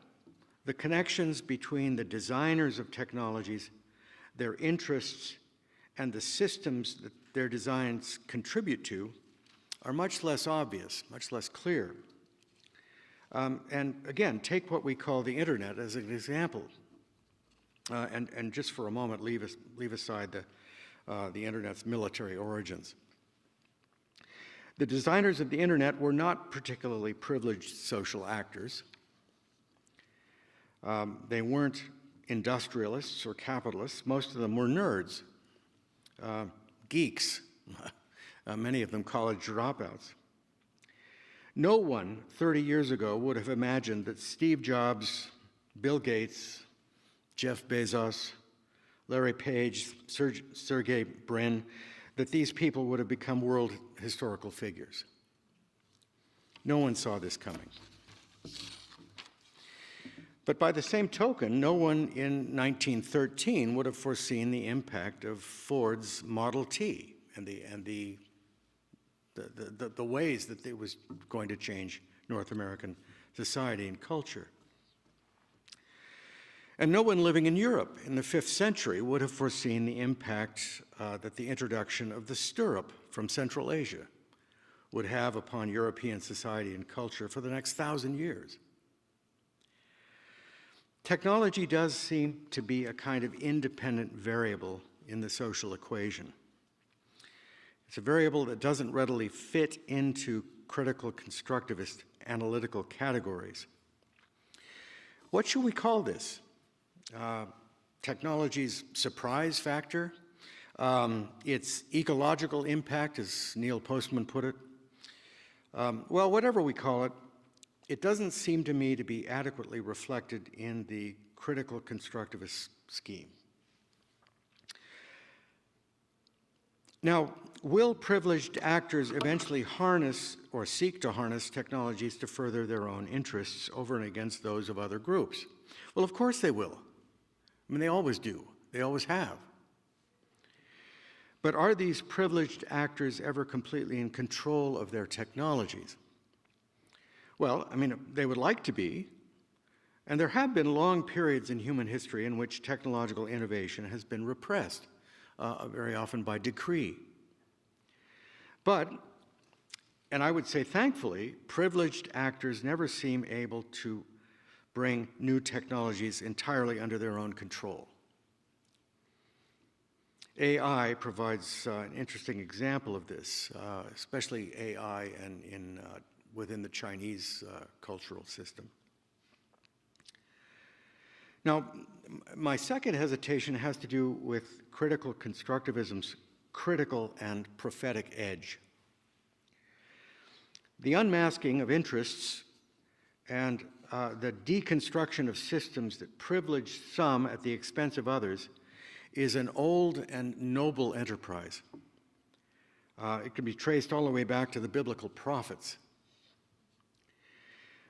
the connections between the designers of technologies, their interests, and the systems that their designs contribute to are much less obvious, much less clear. And again, take what we call the internet as an example. And just for a moment, leave aside the internet's military origins. The designers of the internet were not particularly privileged social actors. They weren't industrialists or capitalists. Most of them were nerds, geeks, many of them college dropouts. No one 30 years ago would have imagined that Steve Jobs, Bill Gates, Jeff Bezos, Larry Page, Sergey Brin, that these people would have become world historical figures. No one saw this coming. But by the same token, no one in 1913 would have foreseen the impact of Ford's Model T and the ways that it was going to change North American society and culture. And no one living in Europe in the 5th century would have foreseen the impact that the introduction of the stirrup from Central Asia would have upon European society and culture for the next 1,000 years. Technology does seem to be a kind of independent variable in the social equation. It's a variable that doesn't readily fit into critical constructivist analytical categories. What should we call this? Technology's surprise factor? Its ecological impact, as Neil Postman put it? Well, whatever we call it, it doesn't seem to me to be adequately reflected in the critical constructivist scheme. Now, will privileged actors eventually harness or seek to harness technologies to further their own interests over and against those of other groups? Well, of course they will. I mean, they always do. They always have. But are these privileged actors ever completely in control of their technologies? Well, I mean, they would like to be, and there have been long periods in human history in which technological innovation has been repressed, very often by decree. But, and I would say thankfully, privileged actors never seem able to bring new technologies entirely under their own control. AI provides an interesting example of this, especially AI and within the Chinese cultural system. Now, my second hesitation has to do with critical constructivism's critical and prophetic edge. The unmasking of interests and the deconstruction of systems that privilege some at the expense of others is an old and noble enterprise. It can be traced all the way back to the biblical prophets.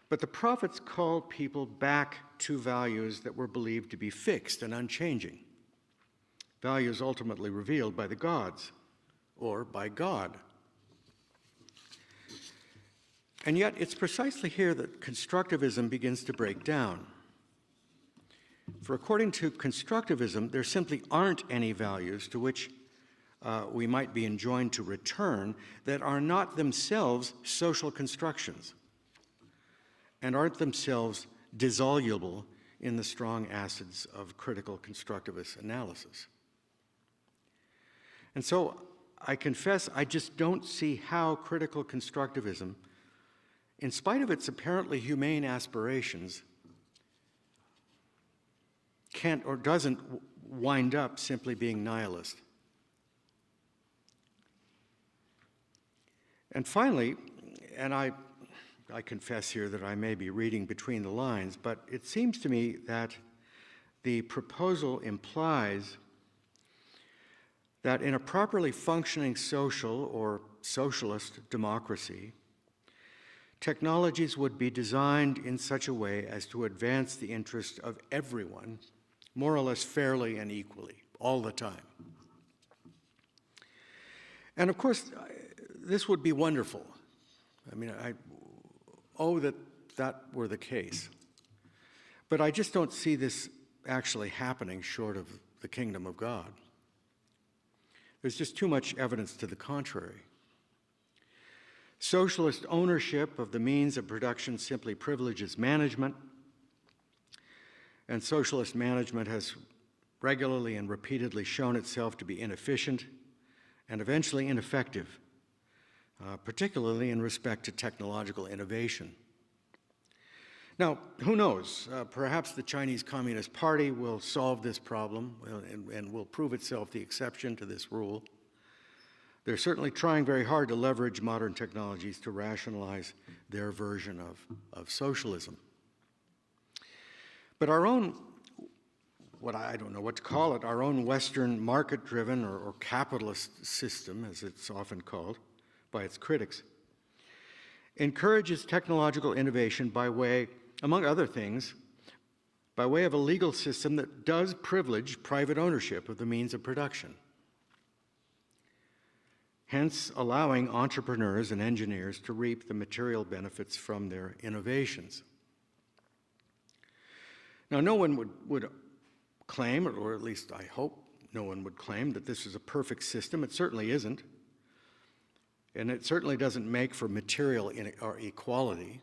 But the prophets called people back to values that were believed to be fixed and unchanging, values ultimately revealed by the gods or by God. And yet, it's precisely here that constructivism begins to break down. For according to constructivism, there simply aren't any values to which we might be enjoined to return that are not themselves social constructions and aren't themselves dissoluble in the strong acids of critical constructivist analysis. And so I confess I just don't see how critical constructivism, in spite of its apparently humane aspirations, can't or doesn't wind up simply being nihilist. And finally, and I confess here that I may be reading between the lines, but it seems to me that the proposal implies that in a properly functioning social or socialist democracy, technologies would be designed in such a way as to advance the interest of everyone, more or less fairly and equally, all the time. And of course, this would be wonderful. I mean, that that were the case. But I just don't see this actually happening short of the kingdom of God. There's just too much evidence to the contrary. Socialist ownership of the means of production simply privileges management, and socialist management has regularly and repeatedly shown itself to be inefficient and eventually ineffective, particularly in respect to technological innovation. Now, who knows? Perhaps the Chinese Communist Party will solve this problem and will prove itself the exception to this rule. They're certainly trying very hard to leverage modern technologies to rationalize their version of socialism. But our own, what I don't know what to call it, our own Western market-driven or capitalist system, as it's often called by its critics, encourages technological innovation by way, among other things, by way of a legal system that does privilege private ownership of the means of production, hence allowing entrepreneurs and engineers to reap the material benefits from their innovations. Now, no one would claim, or at least I hope no one would claim, that this is a perfect system. It certainly isn't. And it certainly doesn't make for material equality.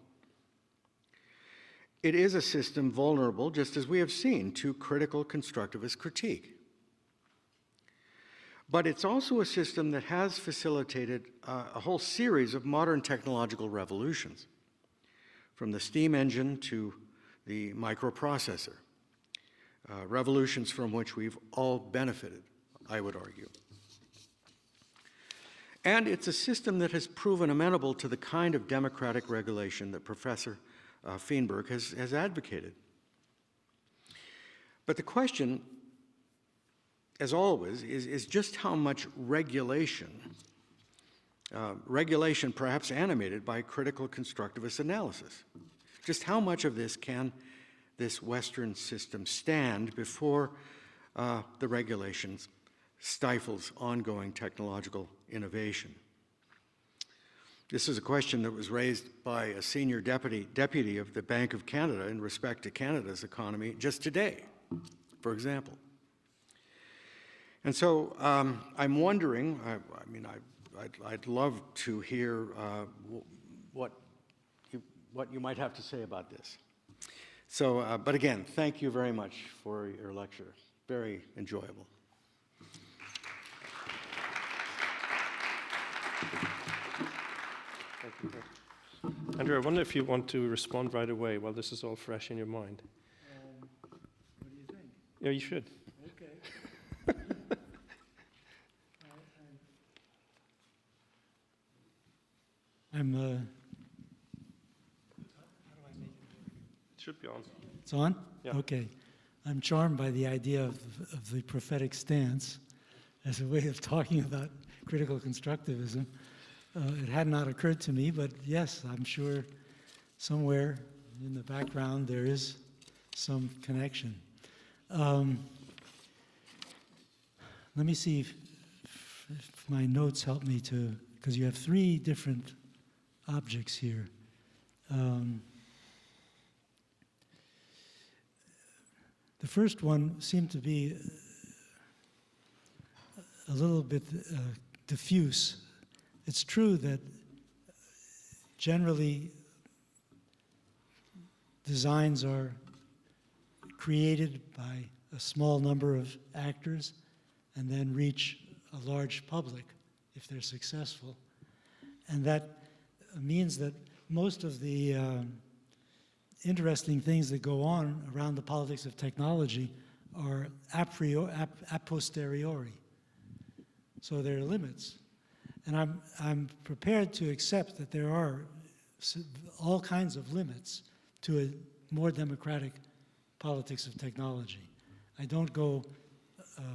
It is a system vulnerable, just as we have seen, to critical constructivist critique. But it's also a system that has facilitated a whole series of modern technological revolutions, from the steam engine to the microprocessor, revolutions from which we've all benefited, I would argue. And it's a system that has proven amenable to the kind of democratic regulation that Professor Feenberg has advocated. But the question, as always, is just how much regulation, regulation perhaps animated by critical constructivist analysis, just how much of this can this Western system stand before the regulations stifles ongoing technological innovation? This is a question that was raised by a senior deputy of the Bank of Canada in respect to Canada's economy just today, for example. And so I'm wondering, I'd love to hear what you might have to say about this. So, but again, thank you very much for your lecture. Very enjoyable. Thank you. Andrew, I wonder if you want to respond right away while this is all fresh in your mind. What do you think? Yeah, you should. Okay. I'm, how do I make it? It should be on. It's on? Yeah. Okay. I'm charmed by the idea of the prophetic stance as a way of talking about critical constructivism. It had not occurred to me, but yes, I'm sure somewhere in the background there is some connection. Let me see if my notes help me to, because you have three different objects here. The first one seemed to be a little bit diffuse. It's true that generally designs are created by a small number of actors and then reach a large public if they're successful. And that means that most of the interesting things that go on around the politics of technology are a posteriori. So there are limits. And I'm prepared to accept that there are all kinds of limits to a more democratic politics of technology. I don't go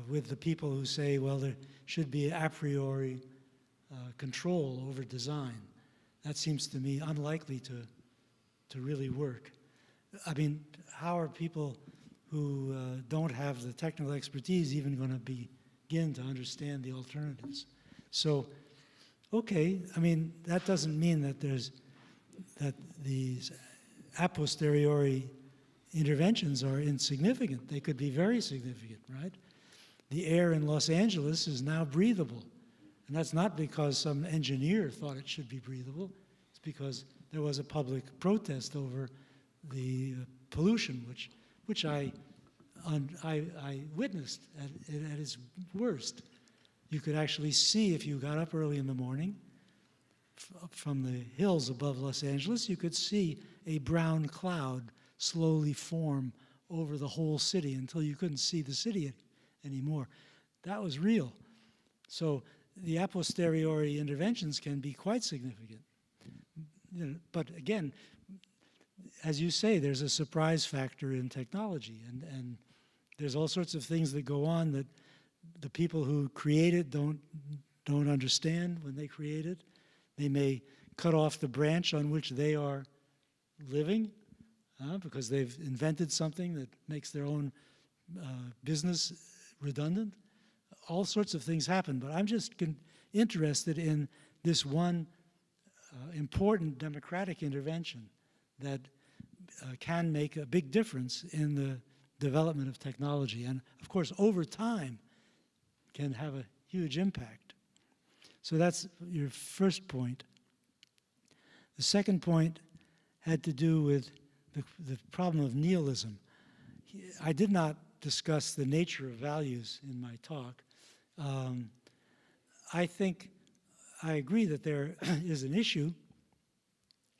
with the people who say, well, there should be a priori control over design. That seems to me unlikely to really work. I mean, how are people who don't have the technical expertise even going to begin to understand the alternatives? So, okay, I mean, that doesn't mean that that these a posteriori interventions are insignificant. They could be very significant, right? The air in Los Angeles is now breathable. And that's not because some engineer thought it should be breathable. It's because there was a public protest over the pollution, which I witnessed at its worst. You could actually see, if you got up early in the morning, from the hills above Los Angeles, you could see a brown cloud slowly form over the whole city until you couldn't see the city anymore. That was real. So the a posteriori interventions can be quite significant. You know, but again, as you say, there's a surprise factor in technology, and there's all sorts of things that go on that the people who create it don't understand when they create it. They may cut off the branch on which they are living because they've invented something that makes their own business redundant. All sorts of things happen, but I'm just interested in this one important democratic intervention that can make a big difference in the development of technology, and of course over time can have a huge impact. So that's your first point. The second point had to do with the problem of nihilism. I did not discuss the nature of values in my talk. I agree that there is an issue,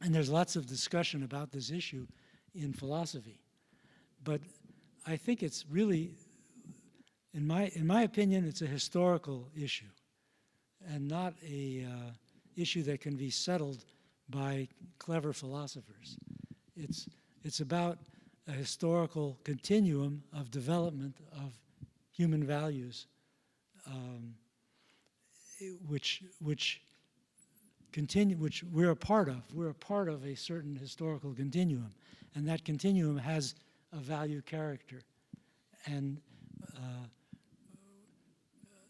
and there's lots of discussion about this issue in philosophy. But I think it's really, in my opinion, it's a historical issue and not a issue that can be settled by clever philosophers. It's about a historical continuum of development of human values, which we're a part of. We're a part of a certain historical continuum, and that continuum has a value character. And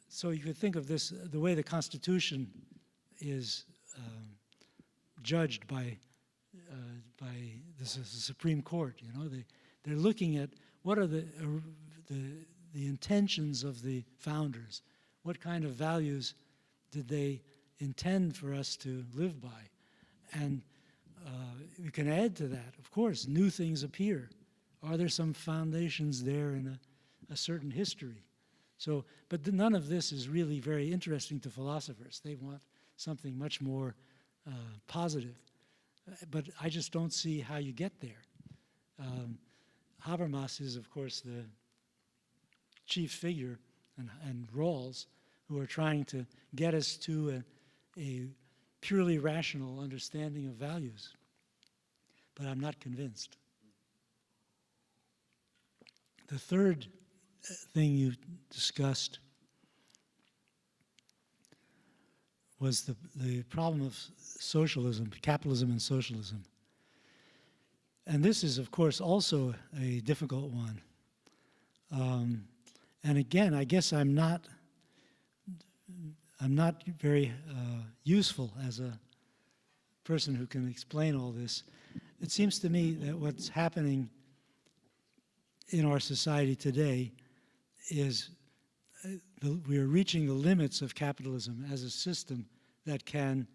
so you could think of this, the way the Constitution is judged by the Supreme Court. You know, they're looking at what are the intentions of the founders. What kind of values did they intend for us to live by? And we can add to that, of course, new things appear. Are there some foundations there in a certain history? So, but none of this is really very interesting to philosophers. They want something much more positive. But I just don't see how you get there. Habermas is, of course, the chief figure, and Rawls, who are trying to get us to a purely rational understanding of values. But I'm not convinced. The third thing you discussed was the problem of socialism, capitalism and socialism. And this is, of course, also a difficult one. And again, I guess I'm not very useful as a person who can explain all this. It seems to me that what's happening in our society today is we are reaching the limits of capitalism as a system that can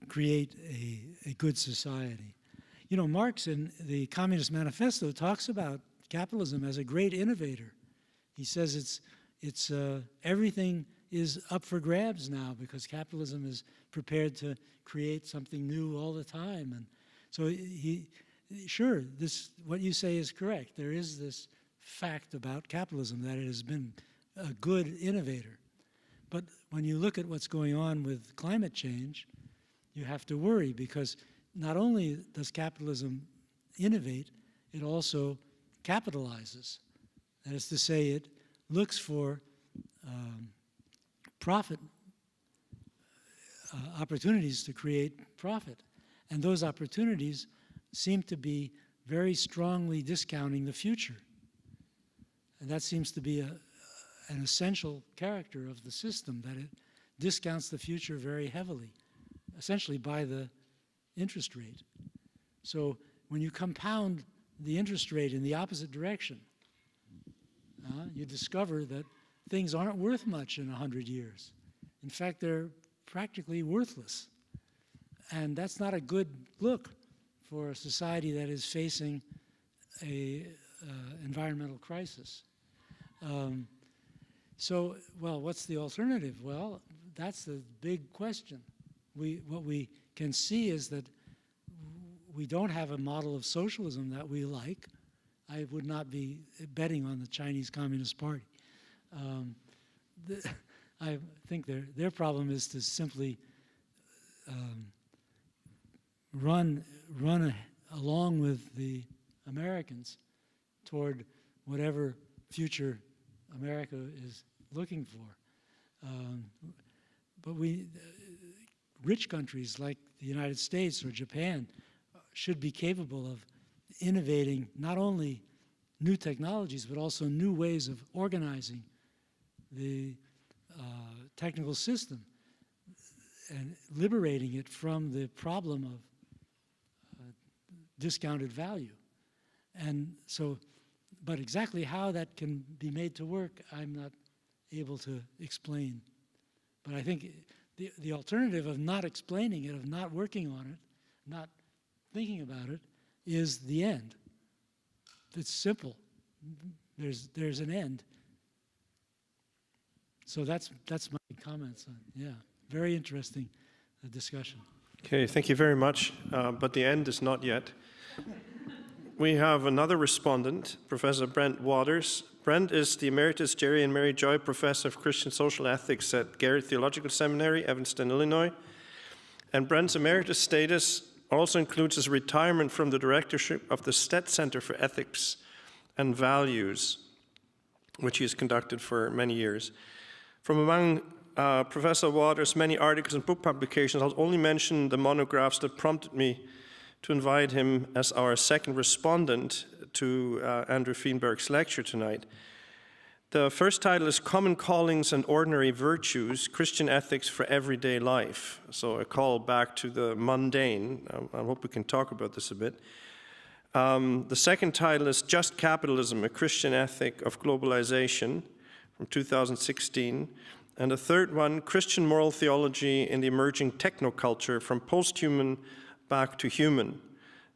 create a good society. You know, Marx in the Communist Manifesto talks about capitalism as a great innovator. He says it's everything is up for grabs now because capitalism is prepared to create something new all the time. And so sure, what you say is correct. There is this fact about capitalism that it has been a good innovator. But when you look at what's going on with climate change, you have to worry, because not only does capitalism innovate, it also capitalizes. That is to say, it looks for profit opportunities to create profit. And those opportunities seem to be very strongly discounting the future. And that seems to be an essential character of the system, that it discounts the future very heavily, essentially by the interest rate. So when you compound the interest rate in the opposite direction, you discover that things aren't worth much in 100 years. In fact, they're practically worthless. And that's not a good look for a society that is facing a environmental crisis. So, well, what's the alternative? Well, that's the big question. What we can see is that we don't have a model of socialism that we like. I would not be betting on the Chinese Communist Party. I think their problem is to simply run along with the Americans toward whatever future America is looking for. But rich countries like the United States or Japan should be capable of innovating not only new technologies, but also new ways of organizing the technical system and liberating it from the problem of discounted value. And so, but exactly how that can be made to work, I'm not able to explain. But I think the alternative of not explaining it, of not working on it, not thinking about it, is the end. It's simple. There's an end. So that's my comments on, yeah. Very interesting discussion. Okay, thank you very much. But the end is not yet. We have another respondent, Professor Brent Waters. Brent is the Emeritus Jerry and Mary Joy Professor of Christian Social Ethics at Garrett Theological Seminary, Evanston, Illinois. And Brent's emeritus status also includes his retirement from the directorship of the Stead Center for Ethics and Values, which he has conducted for many years. From among Professor Waters' many articles and book publications, I'll only mention the monographs that prompted me to invite him as our second respondent to Andrew Feenberg's lecture tonight. The first title is Common Callings and Ordinary Virtues, Christian Ethics for Everyday Life. So a call back to the mundane. I hope we can talk about this a bit. The second title is Just Capitalism, a Christian Ethic of Globalization, from 2016. And the third one, Christian Moral Theology in the Emerging Technoculture, from Post-Human Back to Human.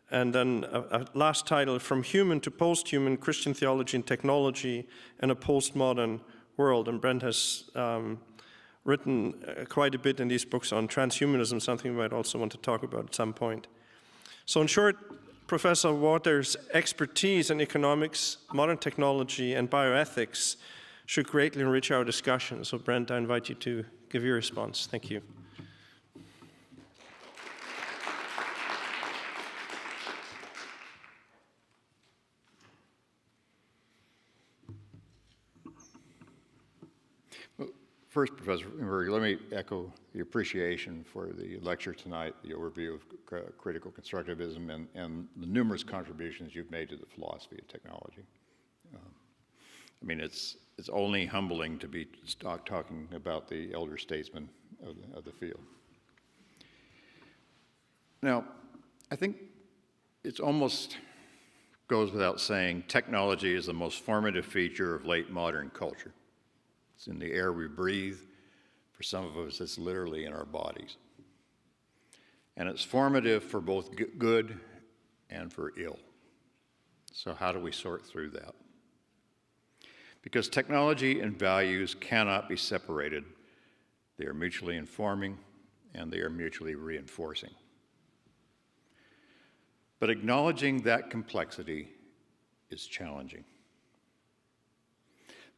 And then a last title, From Human to Post-Human, Christian Theology and Technology in a Postmodern World. And Brent has written quite a bit in these books on transhumanism, something we might also want to talk about at some point. So in short, Professor Waters' expertise in economics, modern technology, and bioethics should greatly enrich our discussion. So Brent, I invite you to give your response. Thank you. First, Professor Feenberg, let me echo the appreciation for the lecture tonight, the overview of critical constructivism and the numerous contributions you've made to the philosophy of technology. I mean, it's only humbling to be talking about the elder statesmen of the field. Now, I think it almost goes without saying, technology is the most formative feature of late modern culture. It's in the air we breathe. For some of us, it's literally in our bodies. And it's formative for both good and for ill. So how do we sort through that? Because technology and values cannot be separated. They are mutually informing and they are mutually reinforcing. But acknowledging that complexity is challenging.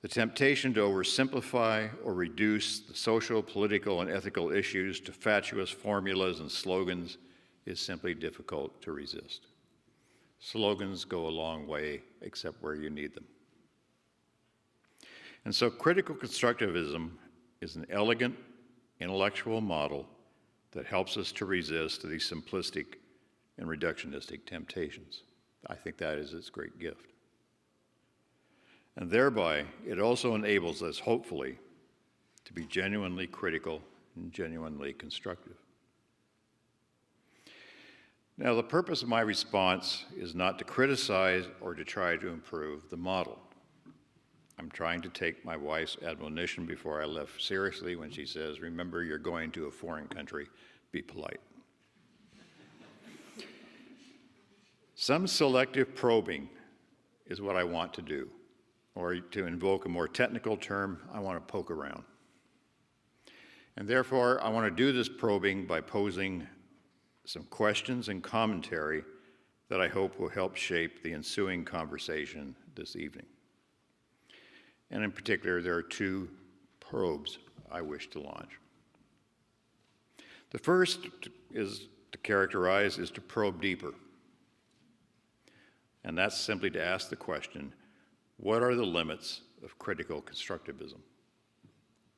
The temptation to oversimplify or reduce the social, political, and ethical issues to fatuous formulas and slogans is simply difficult to resist. Slogans go a long way, except where you need them. And so critical constructivism is an elegant, intellectual model that helps us to resist these simplistic and reductionistic temptations. I think that is its great gift. And thereby, it also enables us, hopefully, to be genuinely critical and genuinely constructive. Now, the purpose of my response is not to criticize or to try to improve the model. I'm trying to take my wife's admonition before I left seriously when she says, remember, you're going to a foreign country, be polite. Some selective probing is what I want to do. Or to invoke a more technical term, I want to poke around. And therefore, I want to do this probing by posing some questions and commentary that I hope will help shape the ensuing conversation this evening. And in particular, there are two probes I wish to launch. The first is to probe deeper. And that's simply to ask the question, what are the limits of critical constructivism?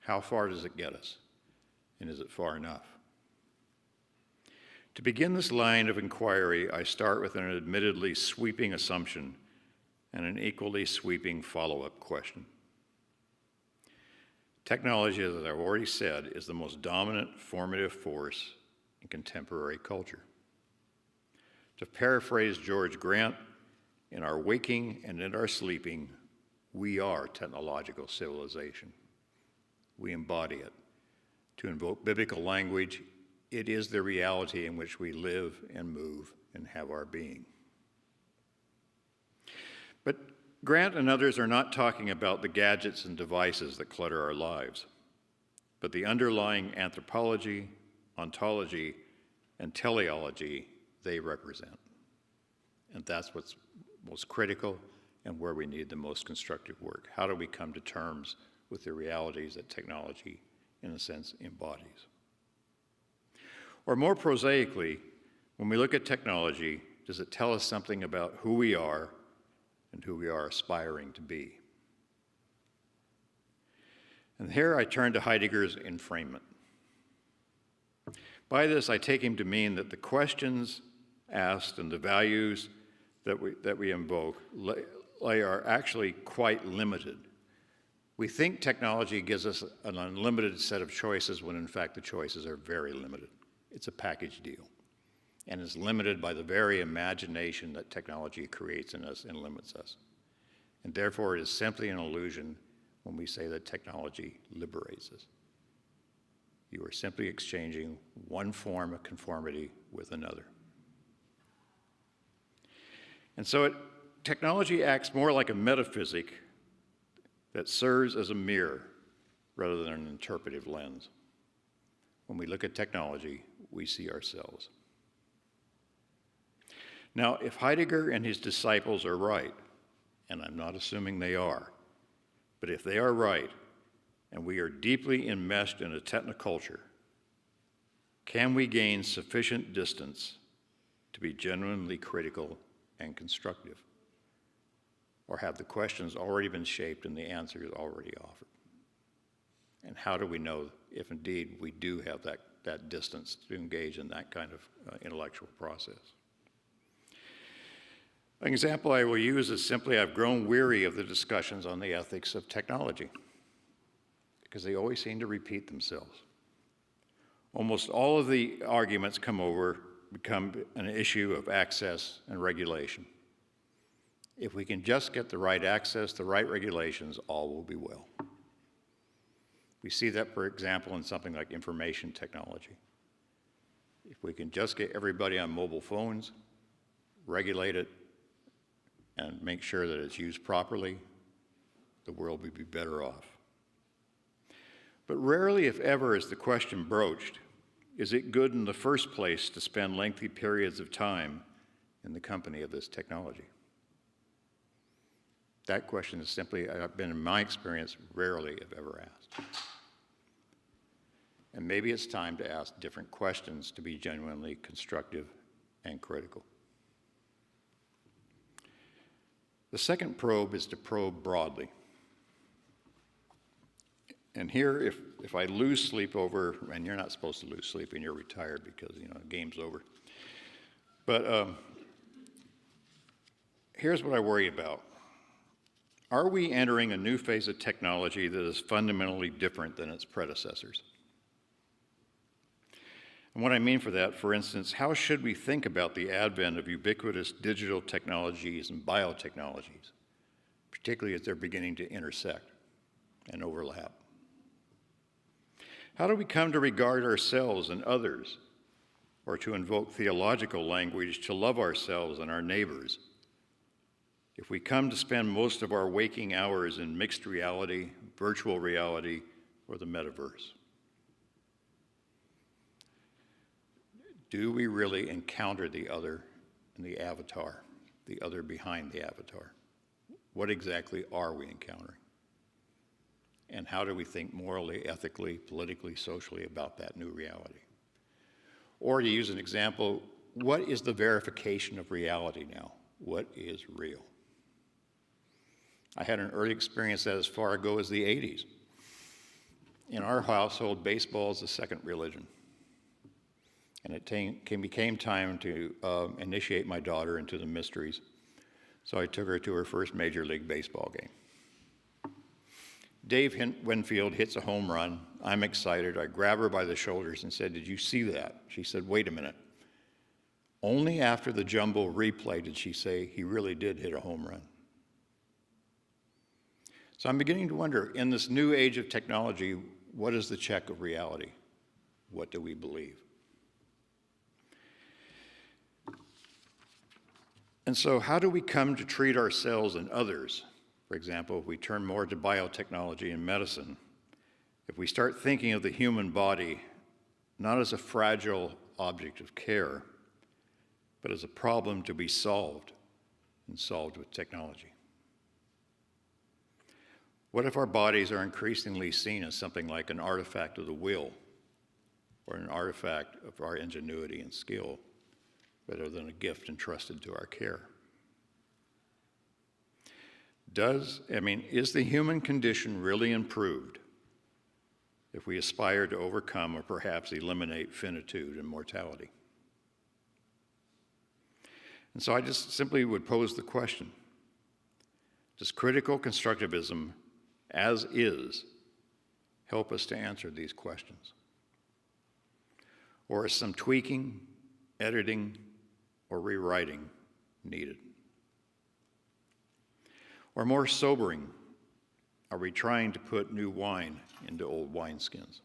How far does it get us? And is it far enough? To begin this line of inquiry, I start with an admittedly sweeping assumption and an equally sweeping follow-up question. Technology, as I've already said, is the most dominant formative force in contemporary culture. To paraphrase George Grant, in our waking and in our sleeping, we are technological civilization. We embody it. To invoke biblical language, it is the reality in which we live and move and have our being. But Grant and others are not talking about the gadgets and devices that clutter our lives, but the underlying anthropology, ontology, and teleology they represent. And that's what's most critical and where we need the most constructive work. How do we come to terms with the realities that technology, in a sense, embodies? Or more prosaically, when we look at technology, does it tell us something about who we are and who we are aspiring to be? And here I turn to Heidegger's enfrainment. By this, I take him to mean that the questions asked and the values that we invoke are actually quite limited. We think technology gives us an unlimited set of choices when in fact the choices are very limited. It's a package deal and is limited by the very imagination that technology creates in us and limits us. And therefore it is simply an illusion when we say that technology liberates us. You are simply exchanging one form of conformity with another. And so technology acts more like a metaphysic that serves as a mirror rather than an interpretive lens. When we look at technology, we see ourselves. Now, if Heidegger and his disciples are right, and I'm not assuming they are, but if they are right, and we are deeply enmeshed in a technoculture, can we gain sufficient distance to be genuinely critical and constructive? Or have the questions already been shaped and the answers already offered? And how do we know if indeed we do have that distance to engage in that kind of intellectual process? An example I will use is simply I've grown weary of the discussions on the ethics of technology because they always seem to repeat themselves. Almost all of the arguments become an issue of access and regulation. If we can just get the right access, the right regulations, all will be well. We see that, for example, in something like information technology. If we can just get everybody on mobile phones, regulate it, and make sure that it's used properly, the world would be better off. But rarely, if ever, is the question broached, is it good in the first place to spend lengthy periods of time in the company of this technology? That question is simply, I've been in my experience, rarely if ever asked. And maybe it's time to ask different questions to be genuinely constructive and critical. The second probe is to probe broadly. And here, if I lose sleep over, and you're not supposed to lose sleep when you're retired because, you know, the game's over. But here's what I worry about. Are we entering a new phase of technology that is fundamentally different than its predecessors? And what I mean for that, for instance, how should we think about the advent of ubiquitous digital technologies and biotechnologies, particularly as they're beginning to intersect and overlap? How do we come to regard ourselves and others, or to invoke theological language to love ourselves and our neighbors, if we come to spend most of our waking hours in mixed reality, virtual reality, or the metaverse? Do we really encounter the other in the avatar, the other behind the avatar? What exactly are we encountering? And how do we think morally, ethically, politically, socially about that new reality? Or to use an example, what is the verification of reality now? What is real? I had an early experience that as far ago as the 80s. In our household, baseball is the second religion. And it became time to initiate my daughter into the mysteries. So I took her to her first Major League Baseball game. Dave Winfield hits a home run. I'm excited. I grab her by the shoulders and said, "Did you see that?" She said, "Wait a minute." Only after the jumbo replay did she say, "He really did hit a home run." So I'm beginning to wonder, in this new age of technology, what is the check of reality? What do we believe? And so how do we come to treat ourselves and others? For example, if we turn more to biotechnology and medicine, if we start thinking of the human body not as a fragile object of care, but as a problem to be solved, and solved with technology. What if our bodies are increasingly seen as something like an artifact of the will, or an artifact of our ingenuity and skill, rather than a gift entrusted to our care? Is the human condition really improved if we aspire to overcome or perhaps eliminate finitude and mortality? And so I just simply would pose the question, does critical constructivism, as is, help us to answer these questions? Or is some tweaking, editing, or rewriting needed? Or more sobering, are we trying to put new wine into old wineskins?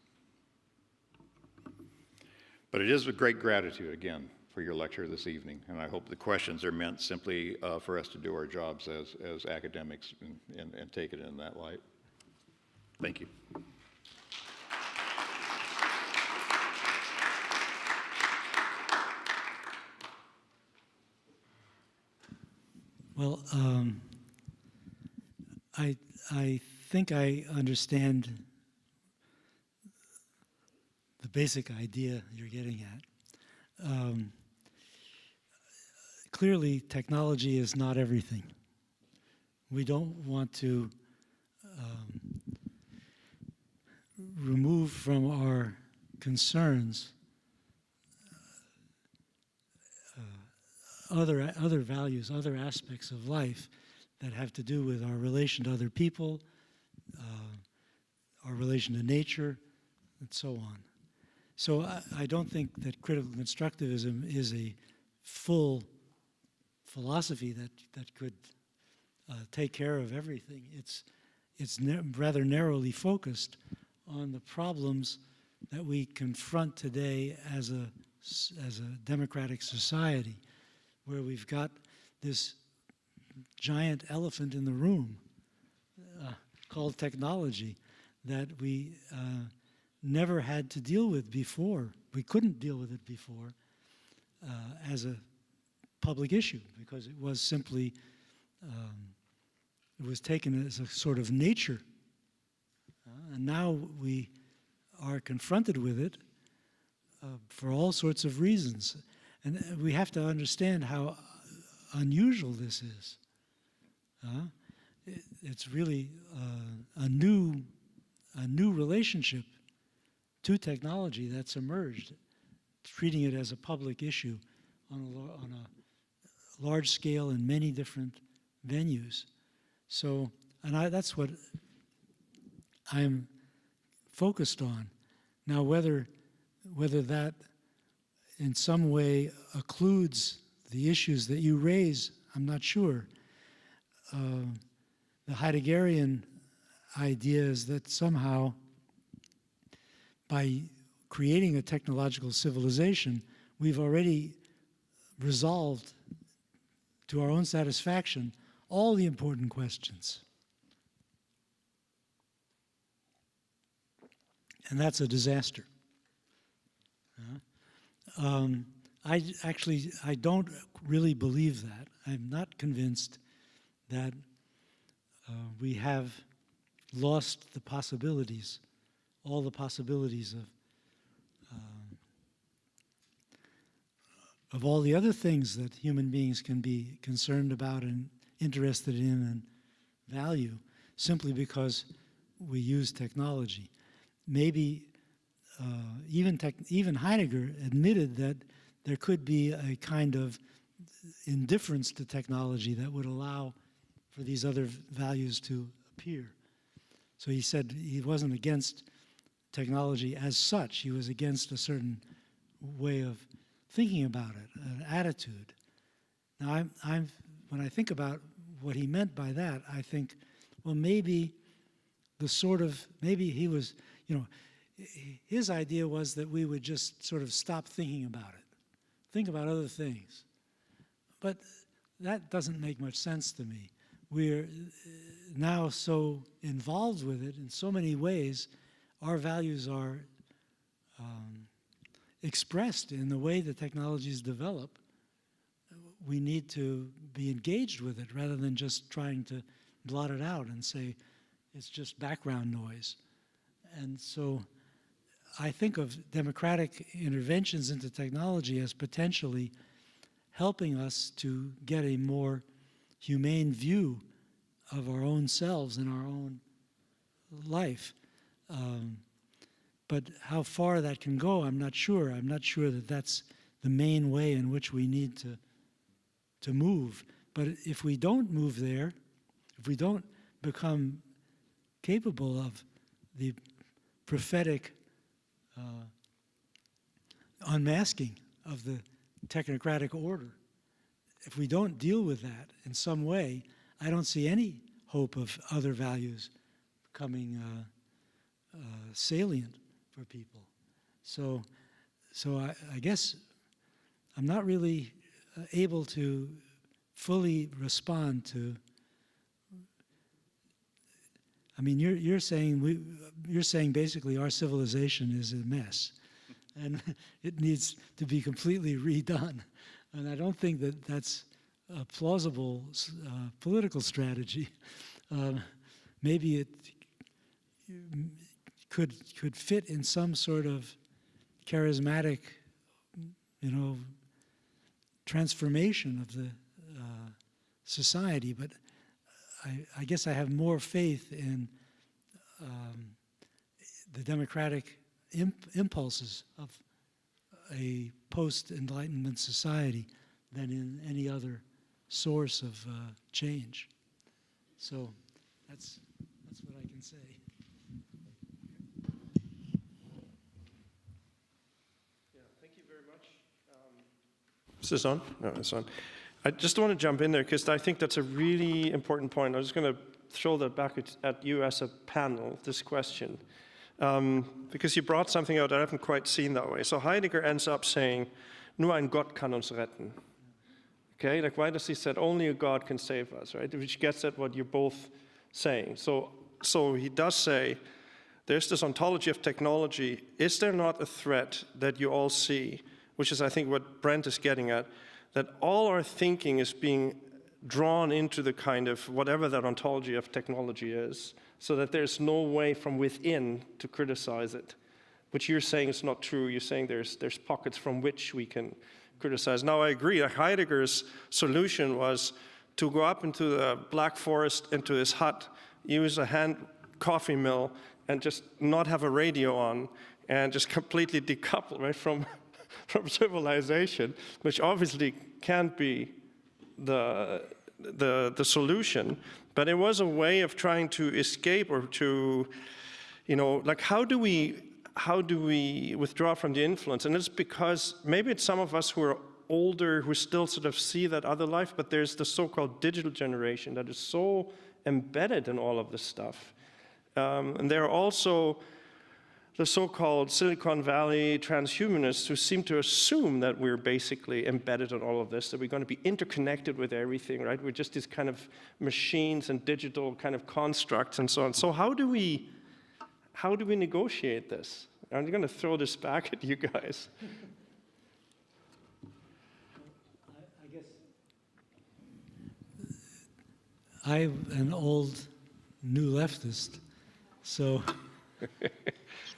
But it is with great gratitude, again, for your lecture this evening, and I hope the questions are meant simply for us to do our jobs as academics and take it in that light. Thank you. Well, I think I understand the basic idea you're getting at. Clearly, technology is not everything. We don't want to remove from our concerns other values, other aspects of life that have to do with our relation to other people, our relation to nature, and so on. So I don't think that critical constructivism is a full philosophy that could take care of everything. It's rather narrowly focused on the problems that we confront today as a democratic society, where we've got this giant elephant in the room called technology that we never had to deal with before. We couldn't deal with it before as a public issue because it was simply it was taken as a sort of nature. And now we are confronted with it for all sorts of reasons. And we have to understand how unusual this is. It's really a new relationship to technology that's emerged, treating it as a public issue on a large scale in many different venues. So, and that's what I'm focused on. Now, whether that in some way occludes the issues that you raise, I'm not sure. The Heideggerian idea is that somehow by creating a technological civilization, we've already resolved to our own satisfaction all the important questions. And that's a disaster. I don't really believe that. I'm not convinced that we have lost the possibilities, all the possibilities of all the other things that human beings can be concerned about and interested in and value, simply because we use technology. Maybe even Heidegger admitted that there could be a kind of indifference to technology that would allow for these other values to appear. So he said he wasn't against technology as such. He was against a certain way of thinking about it, an attitude. Now, when I think about what he meant by that, I think, well, maybe maybe he was, his idea was that we would just sort of stop thinking about it, think about other things. But that doesn't make much sense to me. We're now so involved with it in so many ways. Our values are expressed in the way the technologies develop. We need to be engaged with it rather than just trying to blot it out and say it's just background noise. And so I think of democratic interventions into technology as potentially helping us to get a more humane view of our own selves and our own life. But how far that can go, I'm not sure. I'm not sure that that's the main way in which we need to move. But if we don't move there, if we don't become capable of the prophetic unmasking of the technocratic order, if we don't deal with that in some way, I don't see any hope of other values becoming salient for people. So I guess I'm not really able to fully respond to. I mean, you're saying basically our civilization is a mess, and it needs to be completely redone. And I don't think that that's a plausible political strategy. Maybe it could fit in some sort of charismatic, transformation of the society, but I guess I have more faith in the democratic impulses of a post-Enlightenment society than in any other source of change. So that's what I can say. Yeah, thank you very much. Is this on? No, it's on. I just want to jump in there because I think that's a really important point. I was going to throw that back at you as a panel, this question. Because you brought something out that I haven't quite seen that way. So Heidegger ends up saying, nur ein Gott kann uns retten. Okay, like why does he say only a God can save us, right? Which gets at what you're both saying. So he does say, there's this ontology of technology. Is there not a threat that you all see, which is I think what Brent is getting at, that all our thinking is being drawn into the kind of whatever that ontology of technology is, so that there's no way from within to criticize it. Which you're saying is not true. You're saying there's pockets from which we can criticize. Now, I agree. Heidegger's solution was to go up into the Black Forest, into his hut, use a hand coffee mill, and just not have a radio on, and just completely decouple, right, from civilization, which obviously can't be the solution. But it was a way of trying to escape, or to, like, how do we withdraw from the influence? And it's because maybe it's some of us who are older who still sort of see that other life, but there's the so-called digital generation that is so embedded in all of this stuff. And there are also the so-called Silicon Valley transhumanists who seem to assume that we're basically embedded in all of this, that we're going to be interconnected with everything, right? We're just these kind of machines and digital kind of constructs and so on. So how do we negotiate this? I'm going to throw this back at you guys. I guess I'm an old new leftist, so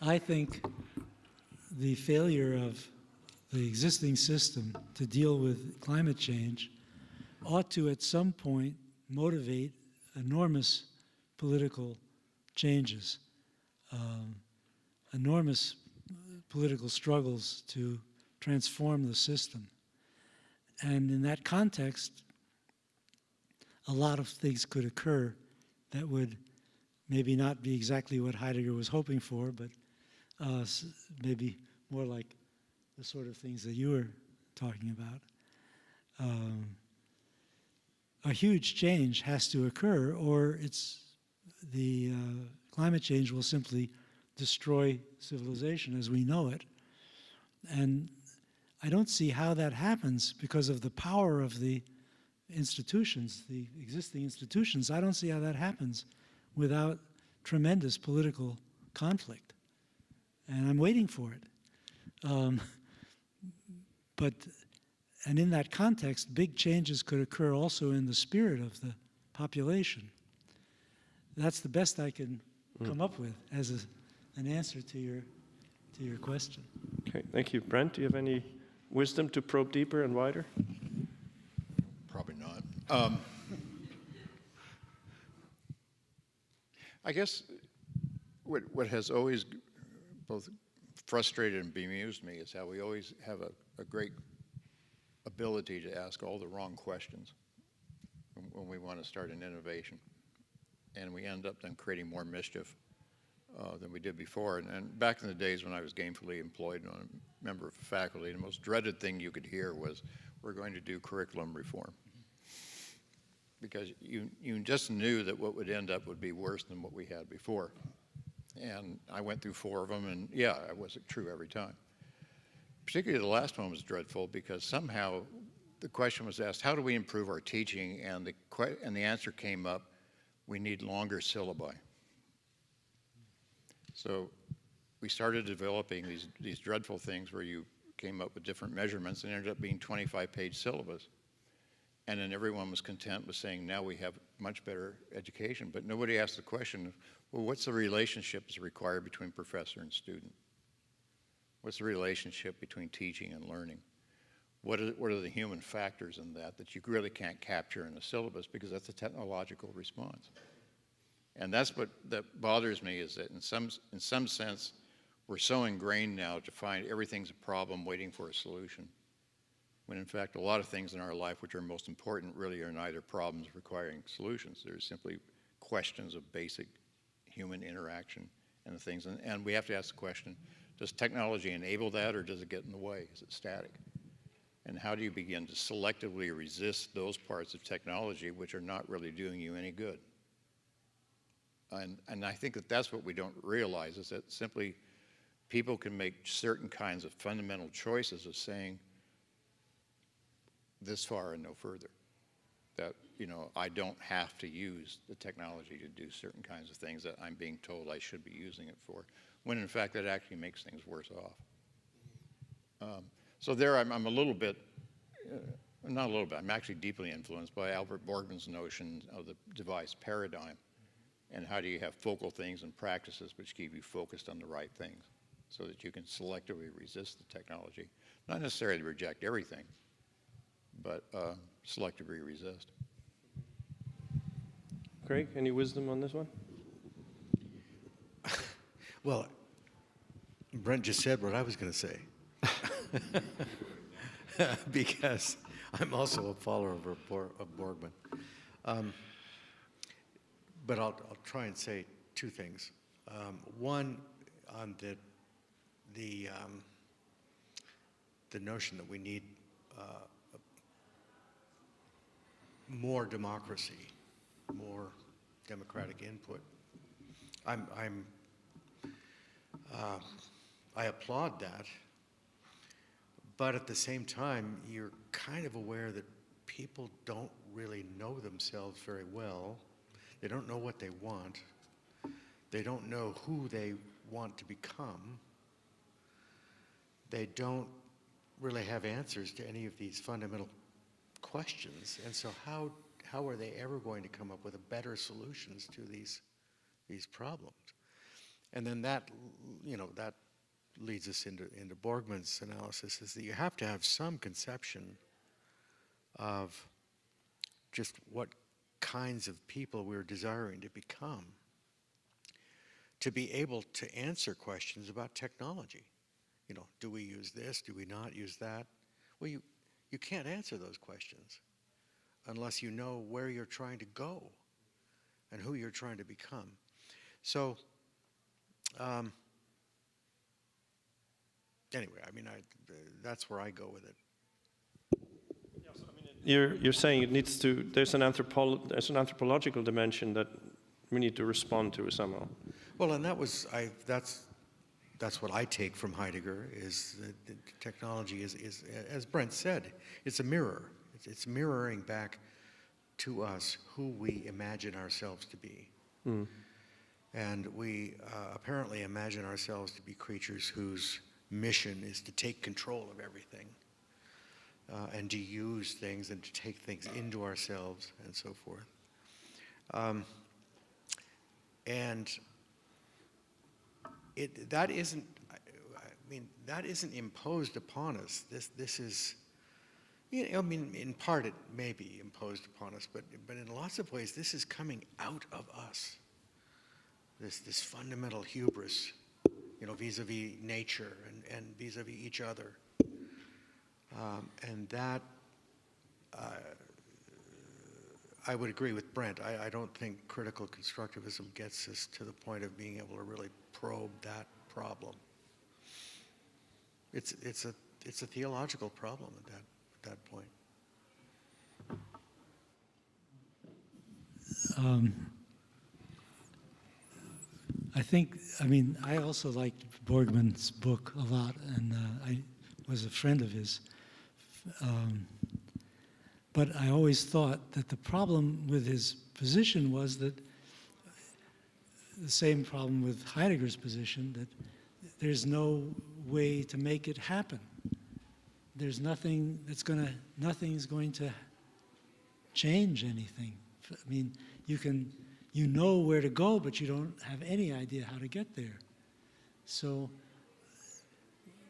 I think the failure of the existing system to deal with climate change ought to, at some point, motivate enormous political changes, enormous political struggles to transform the system. And in that context, a lot of things could occur that would maybe not be exactly what Heidegger was hoping for, but maybe more like the sort of things that you were talking about. A huge change has to occur, or the climate change will simply destroy civilization as we know it. And I don't see how that happens because of the power of the institutions, the existing institutions. I don't see how that happens without tremendous political conflict. And I'm waiting for it. And in that context, big changes could occur also in the spirit of the population. That's the best I can come up with as an answer to your question. Okay, thank you. Brent, do you have any wisdom to probe deeper and wider? Probably not. I guess what has always both frustrated and bemused me is how we always have a great ability to ask all the wrong questions when we want to start an innovation. And we end up then creating more mischief than we did before. And back in the days when I was gainfully employed and a member of the faculty, the most dreaded thing you could hear was, we're going to do curriculum reform. Because you just knew that what would end up would be worse than what we had before. And I went through 4 of them, and yeah, it wasn't true every time. Particularly the last one was dreadful because somehow the question was asked, how do we improve our teaching? And the answer came up, we need longer syllabi. So we started developing these dreadful things where you came up with different measurements and ended up being 25-page syllabus. And then everyone was content with saying, now we have much better education. But nobody asked the question, well, what's the relationship that's required between professor and student? What's the relationship between teaching and learning? What are the human factors in that you really can't capture in a syllabus because that's a technological response? And that's that bothers me, is that in some sense, we're so ingrained now to find everything's a problem waiting for a solution. When in fact, a lot of things in our life which are most important really are neither problems requiring solutions. They're simply questions of basic human interaction and the things. And we have to ask the question, does technology enable that or does it get in the way? Is it static? And how do you begin to selectively resist those parts of technology which are not really doing you any good? And I think that's what we don't realize, is that simply people can make certain kinds of fundamental choices of saying this far and no further. That, I don't have to use the technology to do certain kinds of things that I'm being told I should be using it for, when in fact that actually makes things worse off. So there I'm a little bit not a little bit, I'm actually deeply influenced by Albert Borgman's notion of the device paradigm. And how do you have focal things and practices which keep you focused on the right things so that you can selectively resist the technology. Not necessarily reject everything, but selectively resist. Craig, any wisdom on this one? Well, Brent just said what I was going to say. Because I'm also a follower of Borgman. But I'll try and say two things. One, on the notion that we need more democracy, more democratic input. I applaud that, but at the same time, you're kind of aware that people don't really know themselves very well. They don't know what they want. They don't know who they want to become. They don't really have answers to any of these fundamental questions. And so how are they ever going to come up with better solutions to these problems? And then that leads us into Borgman's analysis, is that you have to have some conception of just what kinds of people we're desiring to become, to be able to answer questions about technology. You know, do we use this? Do we not use that? Well, you can't answer those questions unless you know where you're trying to go and who you're trying to become. So, anyway, I mean, that's where I go with it. You're saying it needs to. There's an anthropological dimension that we need to respond to somehow. Well, and that's what I take from Heidegger, is that technology is, as Brent said, it's a mirror. It's mirroring back to us who we imagine ourselves to be. Mm. And we apparently imagine ourselves to be creatures whose mission is to take control of everything, and to use things and to take things into ourselves and so forth. And that isn't imposed upon us. This is, I mean, in part it may be imposed upon us, but in lots of ways this is coming out of us. This fundamental hubris, vis-a-vis nature and vis-a-vis each other. And that, I would agree with Brent. I don't think critical constructivism gets us to the point of being able to really probe that problem. It's a theological problem at that point. I also liked Borgman's book a lot, and I was a friend of his. But I always thought that the problem with his position was that the same problem with Heidegger's position, that there's no way to make it happen. There's nothing's going to change anything. I mean, you know where to go, but you don't have any idea how to get there. So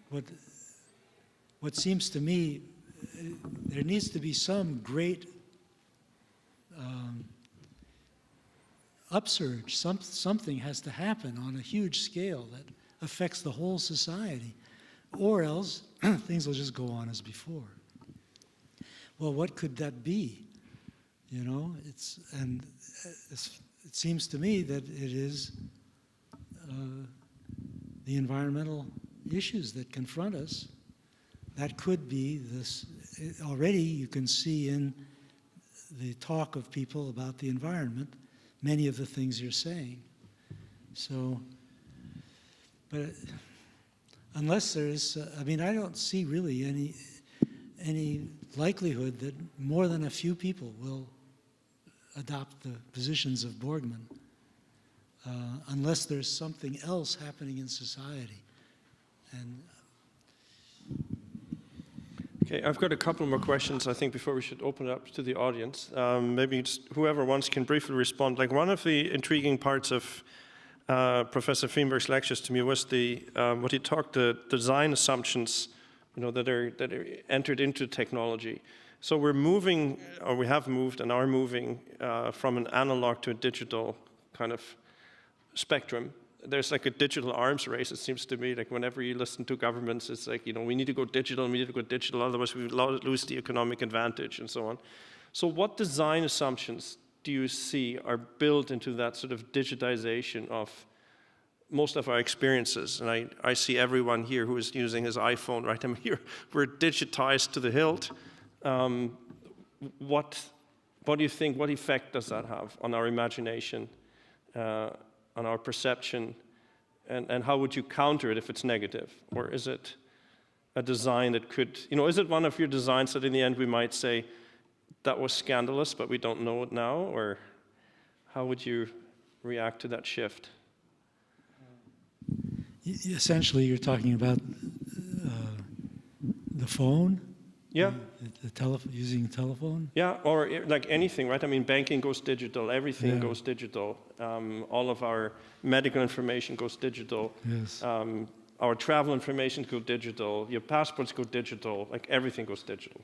what seems to me, there needs to be some great upsurge. Something has to happen on a huge scale that affects the whole society, or else things will just go on as before. Well, what could that be? It seems to me that it is the environmental issues that confront us. That could be this. Already you can see in the talk of people about the environment many of the things you're saying. So, but unless there's, I don't see really any likelihood that more than a few people will adopt the positions of Borgman, unless there's something else happening in society. And Okay, I've got a couple more questions, I think, before we should open it up to the audience. Maybe just whoever wants can briefly respond. Like, one of the intriguing parts of Professor Feenberg's lectures to me was what he talked, the design assumptions, that are entered into technology. So we're moving, or we have moved and are moving from an analog to a digital kind of spectrum. There's like a digital arms race, it seems to me. Like, whenever you listen to governments, it's like, we need to go digital, otherwise we lose the economic advantage and so on. So what design assumptions do you see are built into that sort of digitization of most of our experiences? And I see everyone here who is using his iPhone, right? I mean, we're digitized to the hilt. What do you think, what effect does that have on our imagination, on our perception, and how would you counter it if it's negative? Or is it a design that could, is it one of your designs that in the end we might say, that was scandalous, but we don't know it now? Or how would you react to that shift? Essentially, you're talking about the phone? Yeah. Using a telephone? Yeah, or like anything, right? I mean, banking goes digital, everything goes digital. All of our medical information goes digital. Yes. Our travel information goes digital. Your passports go digital. Like, everything goes digital.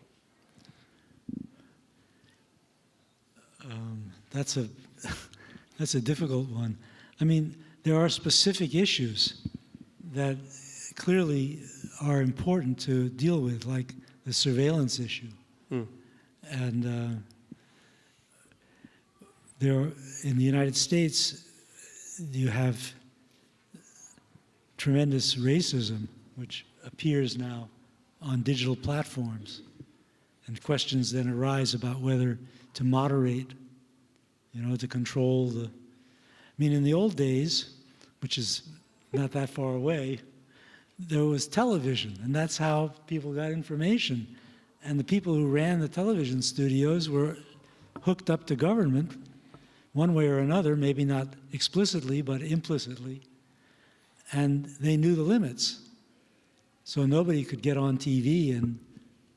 That's a difficult one. I mean, there are specific issues that clearly are important to deal with, like the surveillance issue. And in the United States, you have tremendous racism, which appears now on digital platforms. And questions then arise about whether to moderate, to control the... I mean, in the old days, which is not that far away, there was television, and that's how people got information. And the people who ran the television studios were hooked up to government one way or another, maybe not explicitly, but implicitly. And they knew the limits. So nobody could get on TV and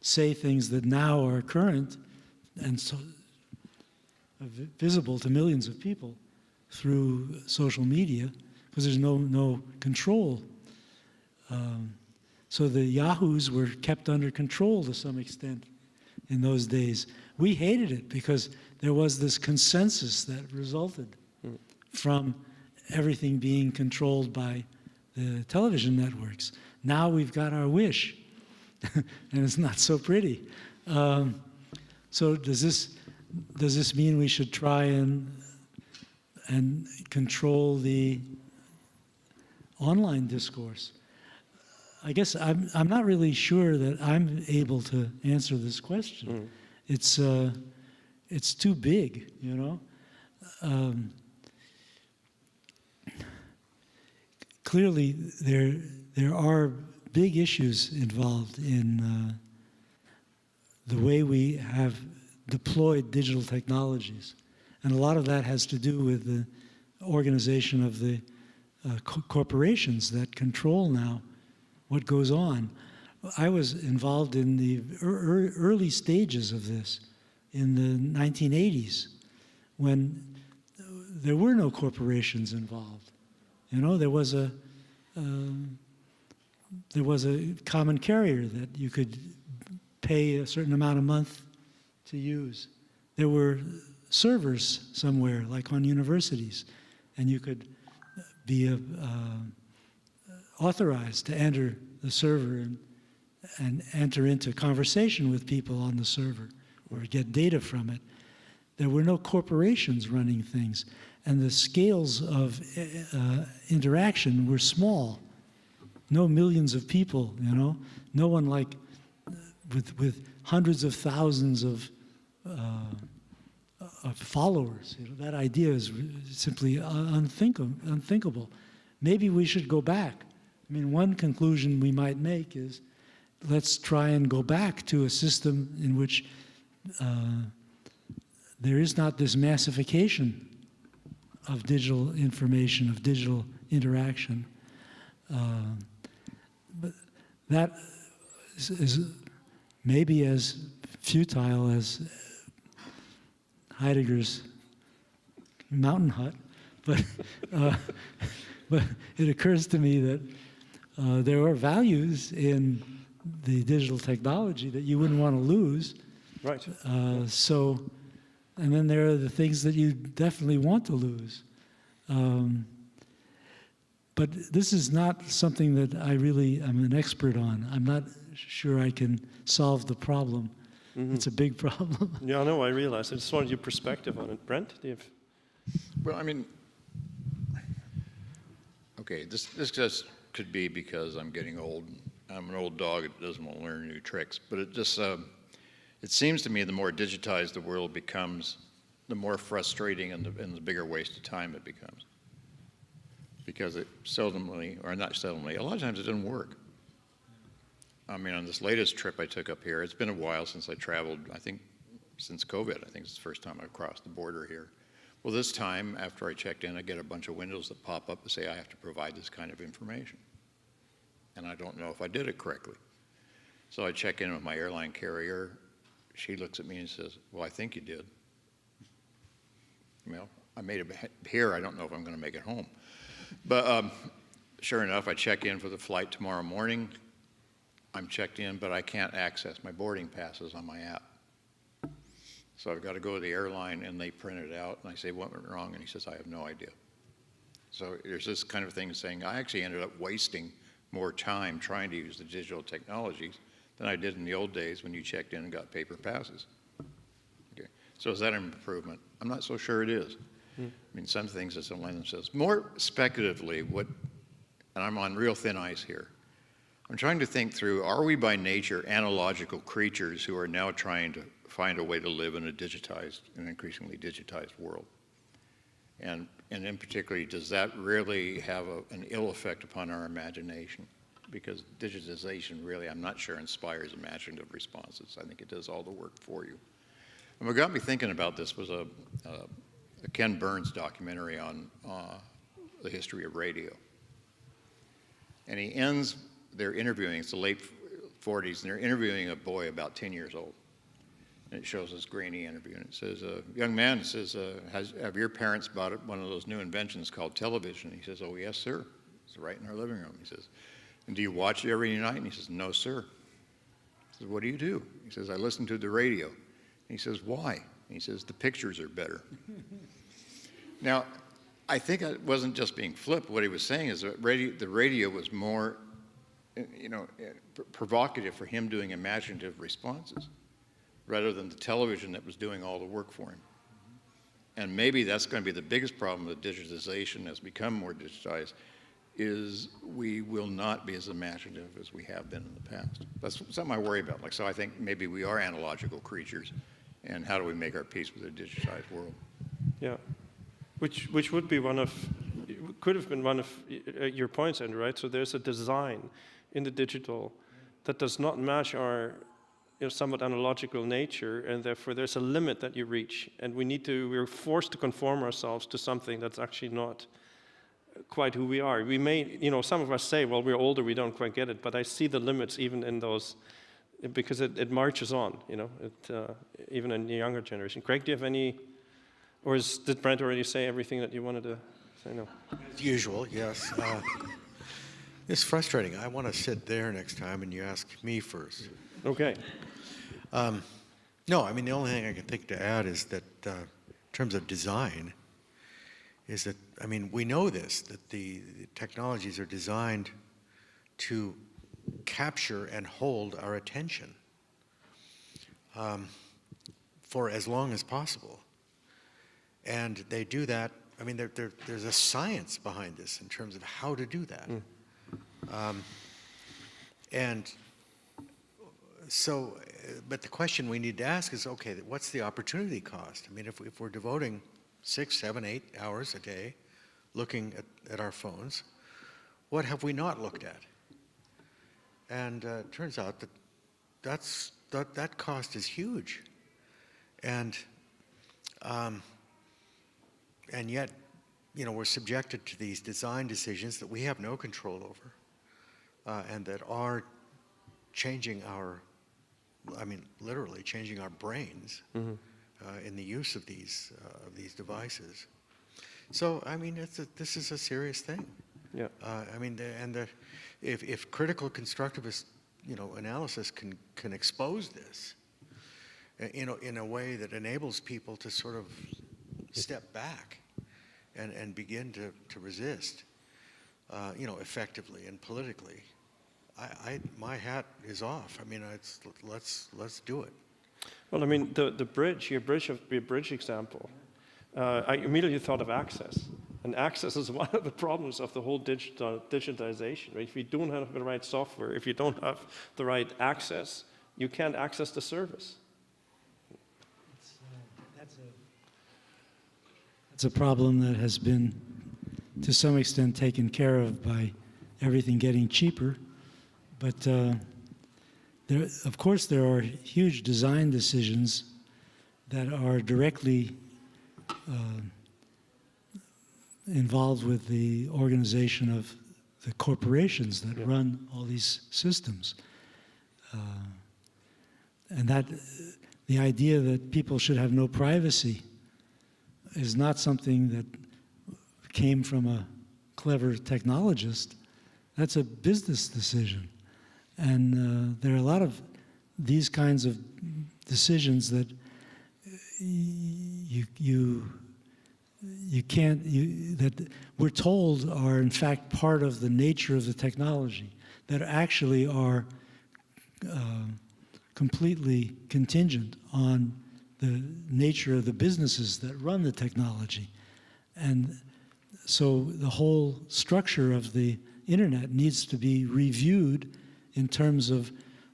say things that now are current and so visible to millions of people through social media, because there's no control. So the yahoos were kept under control to some extent in those days. We hated it because there was this consensus that resulted from everything being controlled by the television networks. Now we've got our wish, and it's not so pretty. So does this mean we should try and control the online discourse? I guess I'm not really sure that I'm able to answer this question. It's too big, Clearly, there are big issues involved in the way we have deployed digital technologies, and a lot of that has to do with the organization of the corporations that control now what goes on. I was involved in the early stages of this in the 1980s, when there were no corporations involved. There was a common carrier that you could pay a certain amount a month to use. There were servers somewhere, like on universities, and you could be authorized to enter the server and enter into conversation with people on the server or get data from it. There were no corporations running things, and the scales of interaction were small. No millions of people, no one like with hundreds of thousands of followers. That idea is simply unthinkable. Maybe we should go back. I mean, one conclusion we might make is, let's try and go back to a system in which there is not this massification of digital information, of digital interaction. But that is maybe as futile as Heidegger's mountain hut, but but it occurs to me that there are values in the digital technology that you wouldn't want to lose. Right. And then there are the things that you definitely want to lose. But this is not something that I really am an expert on. I'm not sure I can solve the problem. It's a big problem. Yeah, no, I realize. I just wanted your perspective on it. Brent, do you have... Well, I mean, okay, this just could be because I'm getting old. I'm an old dog that doesn't want to learn new tricks. But it just, it seems to me the more digitized the world becomes, the more frustrating and the bigger waste of time it becomes. Because it seldomly, or not seldomly, a lot of times it doesn't work. I mean, on this latest trip I took up here, it's been a while since I traveled, I think since COVID. I think it's the first time I've crossed the border here. Well, this time, after I checked in, I get a bunch of windows that pop up and say I have to provide this kind of information. And I don't know if I did it correctly. So I check in with my airline carrier. She looks at me and says, well, I think you did. Well, I made it here. I don't know if I'm going to make it home. But sure enough, I check in for the flight tomorrow morning. I'm checked in, but I can't access my boarding passes on my app. So I've got to go to the airline, and they print it out, and I say, what went wrong? And he says, I have no idea. So there's this kind of thing saying, I actually ended up wasting more time trying to use the digital technologies than I did in the old days when you checked in and got paper passes. Okay. So is that an improvement? I'm not so sure it is. I mean, some things that don't lend themselves. More speculatively, and I'm on real thin ice here, I'm trying to think through, are we by nature analogical creatures who are now trying to find a way to live in a digitized, an increasingly digitized world? And in particular, does that really have an ill effect upon our imagination? Because digitization really, I'm not sure, inspires imaginative responses. I think it does all the work for you. And what got me thinking about this was a Ken Burns documentary on the history of radio. And he ends, they're interviewing, it's the late 40s, and they're interviewing a boy about 10 years old. And it shows this grainy interview, and it says, young man, it says, have your parents bought one of those new inventions called television? And he says, oh, yes, sir. It's right in our living room. He says, and do you watch it every night? And he says, no, sir. He says, what do you do? He says, I listen to the radio. And he says, why? And he says, the pictures are better. Now, I think it wasn't just being flipped. What he was saying is that the radio was more, provocative for him doing imaginative responses, rather than the television that was doing all the work for him. And maybe that's going to be the biggest problem with digitization has become more digitized, is we will not be as imaginative as we have been in the past. That's something I worry about. So I think maybe we are analogical creatures, and how do we make our peace with a digitized world? Yeah. Which would be could have been one of your points, Andrew, right? So there's a design in the digital that does not match our somewhat analogical nature, and therefore there's a limit that you reach, and we're forced to conform ourselves to something that's actually not quite who we are. We may, some of us say, well, we're older, we don't quite get it, but I see the limits even in those, because it marches on, even in the younger generation. Craig, do you have any... Or did Brent already say everything that you wanted to say? No. As usual, yes. It's frustrating. I want to sit there next time and you ask me first. Okay. No, I mean, the only thing I can think to add is that in terms of design, is that, I mean, we know this, that the technologies are designed to capture and hold our attention for as long as possible. And they do that, I mean, there's a science behind this in terms of how to do that. And so, but the question we need to ask is, okay, what's the opportunity cost? I mean, if we're devoting 6, 7, 8 hours a day looking at our phones, what have we not looked at? And it turns out that that cost is huge. And yet, we're subjected to these design decisions that we have no control over, and that are changing our I mean, literally changing our brains in the use of these devices. So, I mean, this is a serious thing. Yeah. I mean, if critical constructivist, analysis can expose this, in a way that enables people to sort of step back and begin to resist, effectively and politically, my hat is off. I mean, let's do it. Well, I mean, your bridge example, I immediately thought of access. And access is one of the problems of the whole digitization. Right? If you don't have the right software, if you don't have the right access, you can't access the service. That's a problem that has been, to some extent, taken care of by everything getting cheaper. But of course, there are huge design decisions that are directly involved with the organization of the corporations that run all these systems. And that the idea that people should have no privacy is not something that came from a clever technologist. That's a business decision. And there are a lot of these kinds of decisions that that we're told are in fact part of the nature of the technology, that actually are completely contingent on the nature of the businesses that run the technology. And so the whole structure of the internet needs to be reviewed in terms of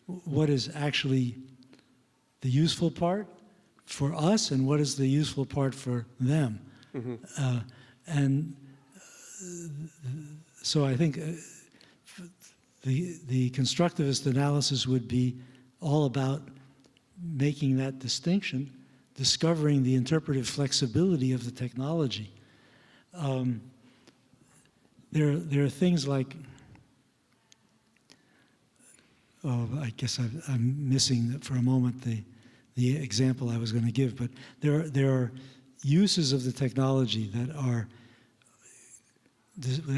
what is actually the useful part for us and what is the useful part for them. So I think the constructivist analysis would be all about making that distinction, discovering the interpretive flexibility of the technology. There are things like, I guess I'm missing for a moment the example I was going to give, but there are uses of the technology that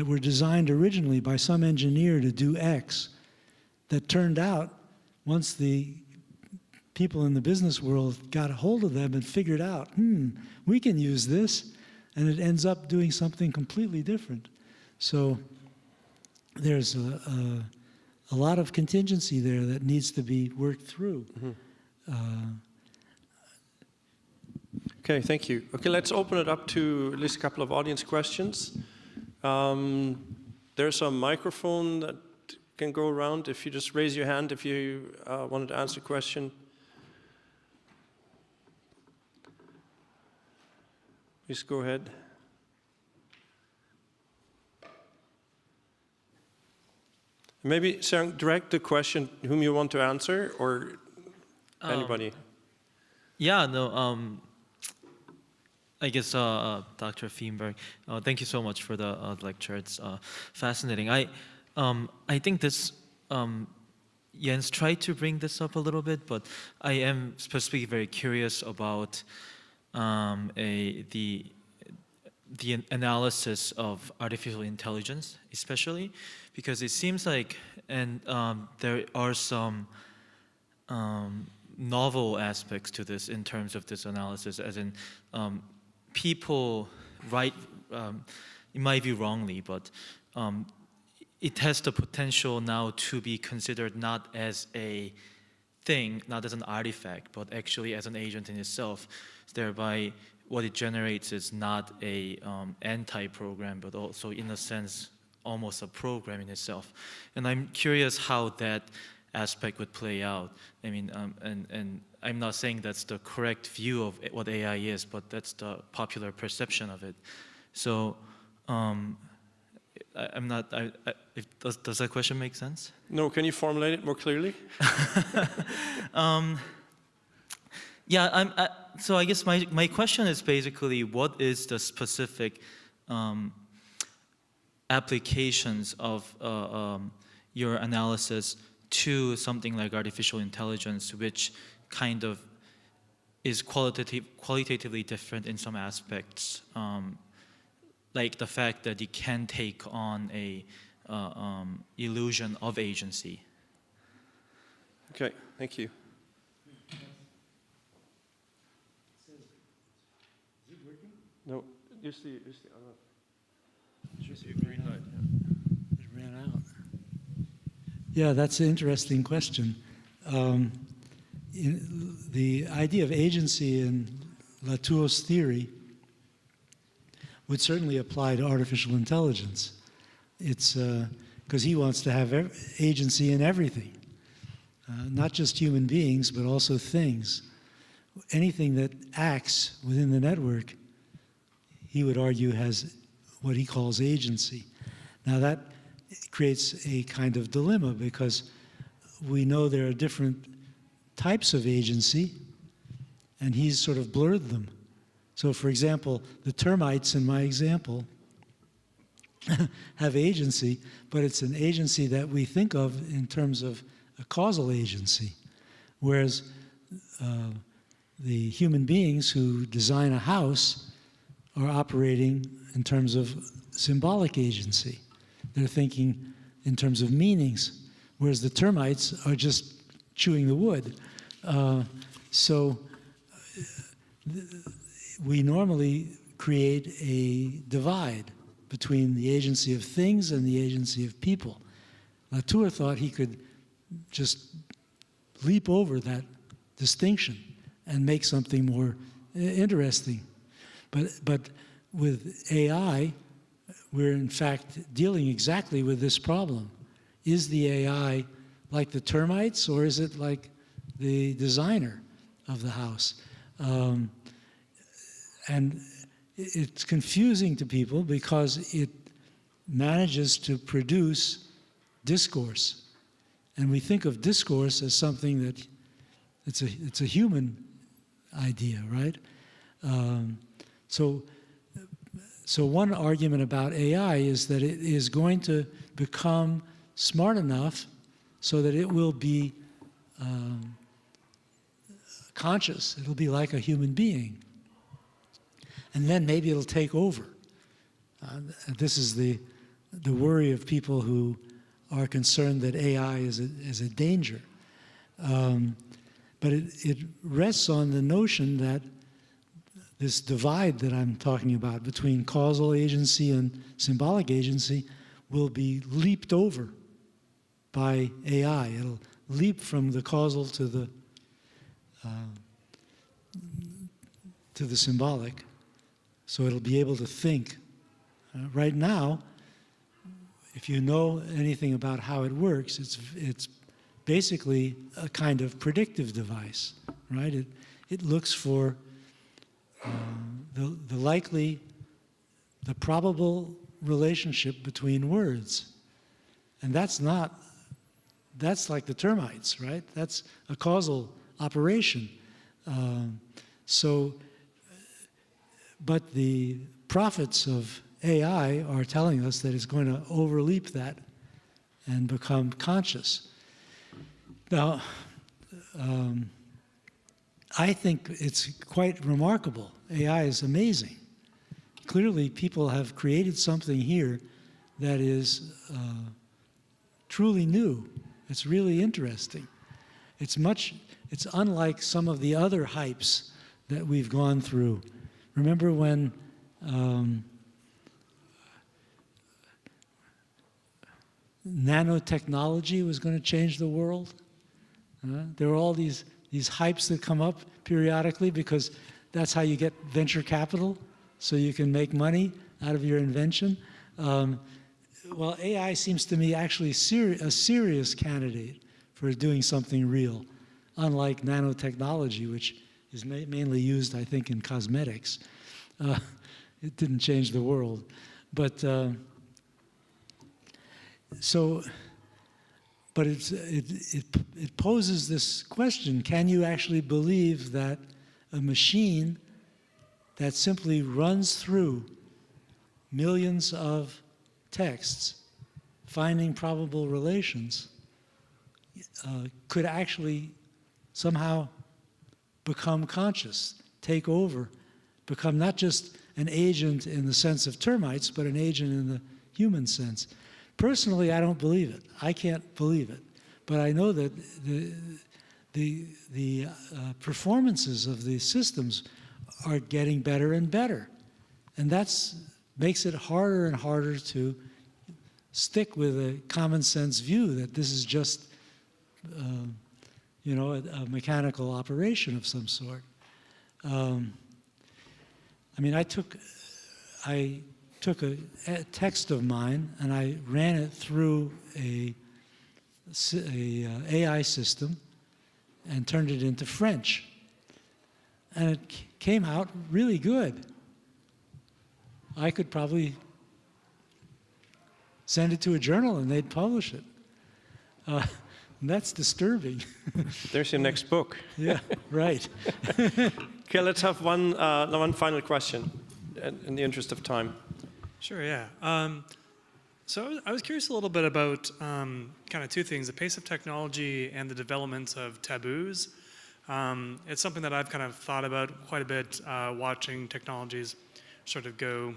were designed originally by some engineer to do X, that turned out, once the people in the business world got a hold of them and figured out, we can use this, and it ends up doing something completely different. So there's a lot of contingency there that needs to be worked through. Okay, thank you. Okay, let's open it up to at least a couple of audience questions. There's a microphone that can go around. If you just raise your hand if you wanted to answer a question. Please go ahead. Maybe, Sarang, direct the question whom you want to answer, or anybody. Yeah, no, I guess Dr. Feenberg, thank you so much for the lecture. It's fascinating. I think this, Jens tried to bring this up a little bit, but I am specifically very curious about the analysis of artificial intelligence, especially because it seems like, and there are some novel aspects to this in terms of this analysis, as in people write, it might be wrongly, but it has the potential now to be considered not as a thing, not as an artifact, but actually as an agent in itself. Thereby, what it generates is not a anti-program, but also, in a sense, almost a program in itself. And I'm curious how that aspect would play out. I mean, and I'm not saying that's the correct view of what AI is, but that's the popular perception of it. So, I'm not. Does that question make sense? No, can you formulate it more clearly? Yeah, so I guess my question is basically, what is the specific applications of your analysis to something like artificial intelligence, which kind of is qualitatively different in some aspects, like the fact that it can take on a illusion of agency. Okay, thank you. No, use the other. Should be a green light. It ran out. Yeah, that's an interesting question. The idea of agency in Latour's theory would certainly apply to artificial intelligence. It's because he wants to have agency in everything, not just human beings, but also things. Anything that acts within the network, he would argue, has what he calls agency. Now that creates a kind of dilemma because we know there are different types of agency, and he's sort of blurred them. So for example, the termites in my example have agency, but it's an agency that we think of in terms of a causal agency, whereas the human beings who design a house are operating in terms of symbolic agency. They're thinking in terms of meanings, whereas the termites are just chewing the wood. So we normally create a divide between the agency of things and the agency of people. Latour thought he could just leap over that distinction and make something more interesting. But with AI, we're in fact dealing exactly with this problem. Is the AI like the termites, or is it like the designer of the house? And it's confusing to people because it manages to produce discourse. And we think of discourse as something that it's a human idea, right? So one argument about AI is that it is going to become smart enough so that it will be conscious. It'll be like a human being. And then maybe it'll take over. This is the worry of people who are concerned that AI is a danger. But it rests on the notion that this divide that I'm talking about between causal agency and symbolic agency will be leaped over by AI. It'll leap from the causal to the symbolic. So it'll be able to think. Right now, if you know anything about how it works, it's basically a kind of predictive device, right? It looks for the probable relationship between words. And that's like the termites, right? That's a causal operation. But the prophets of AI are telling us that it's going to overleap that and become conscious. Now, I think it's quite remarkable. AI is amazing. Clearly, people have created something here that is truly new. It's really interesting. It's unlike some of the other hypes that we've gone through. Remember when nanotechnology was going to change the world? There were all these hypes that come up periodically because that's how you get venture capital, so you can make money out of your invention. Well, AI seems to me actually a serious candidate for doing something real, unlike nanotechnology, which is mainly used, I think, in cosmetics. It didn't change the world. But it poses this question: can you actually believe that a machine that simply runs through millions of texts, finding probable relations, could actually somehow become conscious, take over, become not just an agent in the sense of termites, but an agent in the human sense. Personally, I don't believe it. I can't believe it. But I know that the performances of the systems are getting better and better. And that makes it harder and harder to stick with a common sense view that this is just, you know, a mechanical operation of some sort. I mean, I took a text of mine and I ran it through a AI system and turned it into French. And it came out really good. I could probably send it to a journal and they'd publish it. And that's disturbing. There's your next book. Yeah, right. Okay, let's have one final question in the interest of time. Sure, yeah. So I was curious a little bit about kind of two things, the pace of technology and the development of taboos. It's something that I've kind of thought about quite a bit, watching technologies sort of go,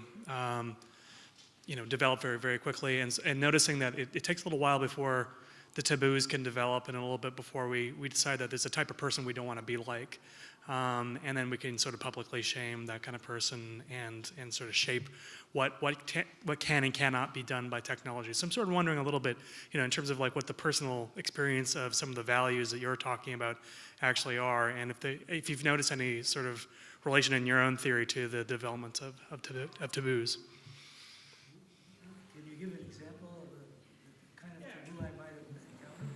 you know, develop very, very quickly, and noticing that it takes a little while before the taboos can develop, and a little bit before we decide that there's a type of person we don't want to be like. And then we can sort of publicly shame that kind of person and sort of shape what can and cannot be done by technology. So I'm sort of wondering a little bit, you know, in terms of like what the personal experience of some of the values that you're talking about actually are, and if you've noticed any sort of relation in your own theory to the development of taboos. Can you give an example of the kind of taboo I might have encountered?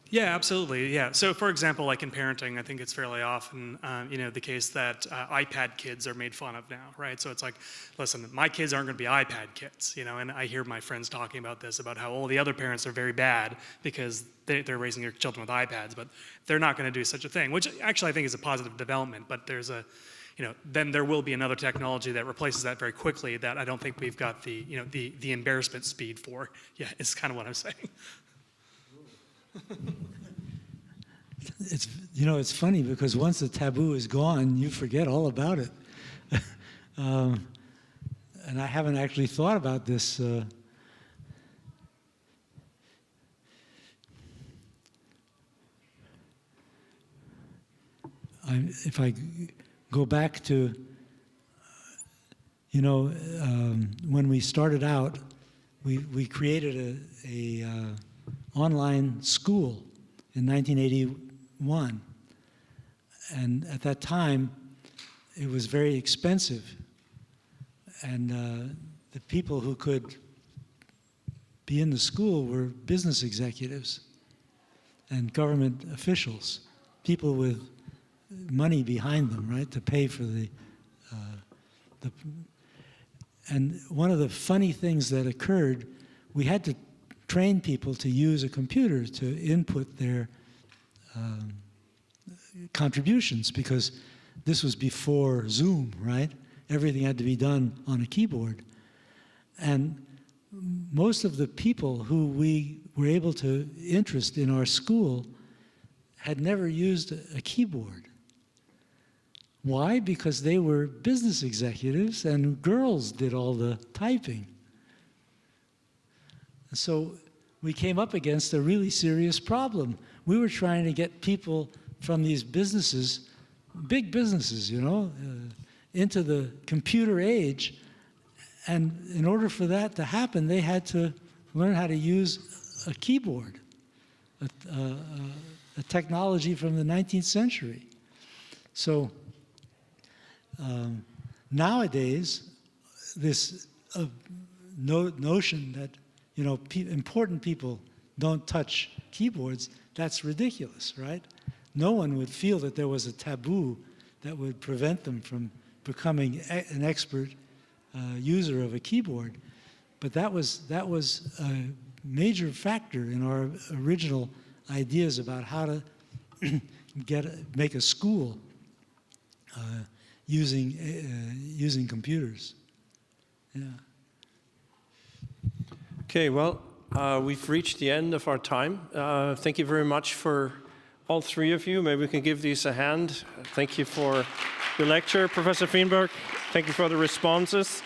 Yeah, absolutely. Yeah. So, for example, like in parenting, I think it's fairly often, you know, the case that iPad kids are made fun of now, right? So it's like, listen, my kids aren't going to be iPad kids, you know. And I hear my friends talking about this, about how all the other parents are very bad because they're raising their children with iPads, but they're not going to do such a thing, which actually I think is a positive development. But there's a, you know, then there will be another technology that replaces that very quickly that I don't think we've got the, you know, the embarrassment speed for. Yeah, it's kind of what I'm saying. It's, you know, it's funny because once the taboo is gone, you forget all about it. And I haven't actually thought about this. If I go back to, you know, when we started out, we created a online school in 1981. And at that time, it was very expensive. And the people who could be in the school were business executives and officials, people with money behind them, right, to pay for and one of the funny things that occurred, we had to train people to use a computer to input their contributions, because this was before Zoom, right? Everything had to be done on a keyboard. And most of the people who we were able to interest in our school had never used a keyboard. Why? Because they were business executives and girls did all the typing. So we came up against a really serious problem. We were trying to get people from these businesses, big businesses, you know, into the computer age. And in order for that to happen, they had to learn how to use a keyboard, a technology from the 19th century. So nowadays, this notion that, you know, important people don't touch keyboards, that's ridiculous, right? No one would feel that there was a taboo that would prevent them from becoming an expert user of a keyboard. But that was a major factor in our original ideas about how to make a school using computers. Yeah. Okay, well, we've reached the end of our time. Thank you very much for all three of you. Maybe we can give these a hand. Thank you for your lecture, Professor Feenberg. Thank you for the responses.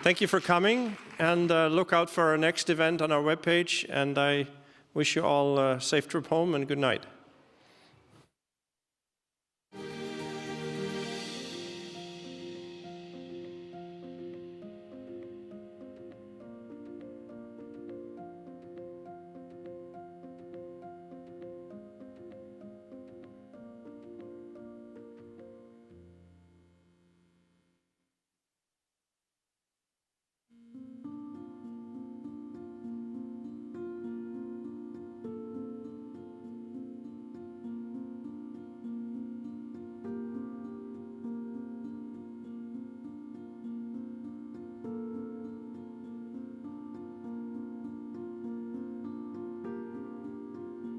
Thank you for coming, and look out for our next event on our webpage. And I wish you all a safe trip home and good night.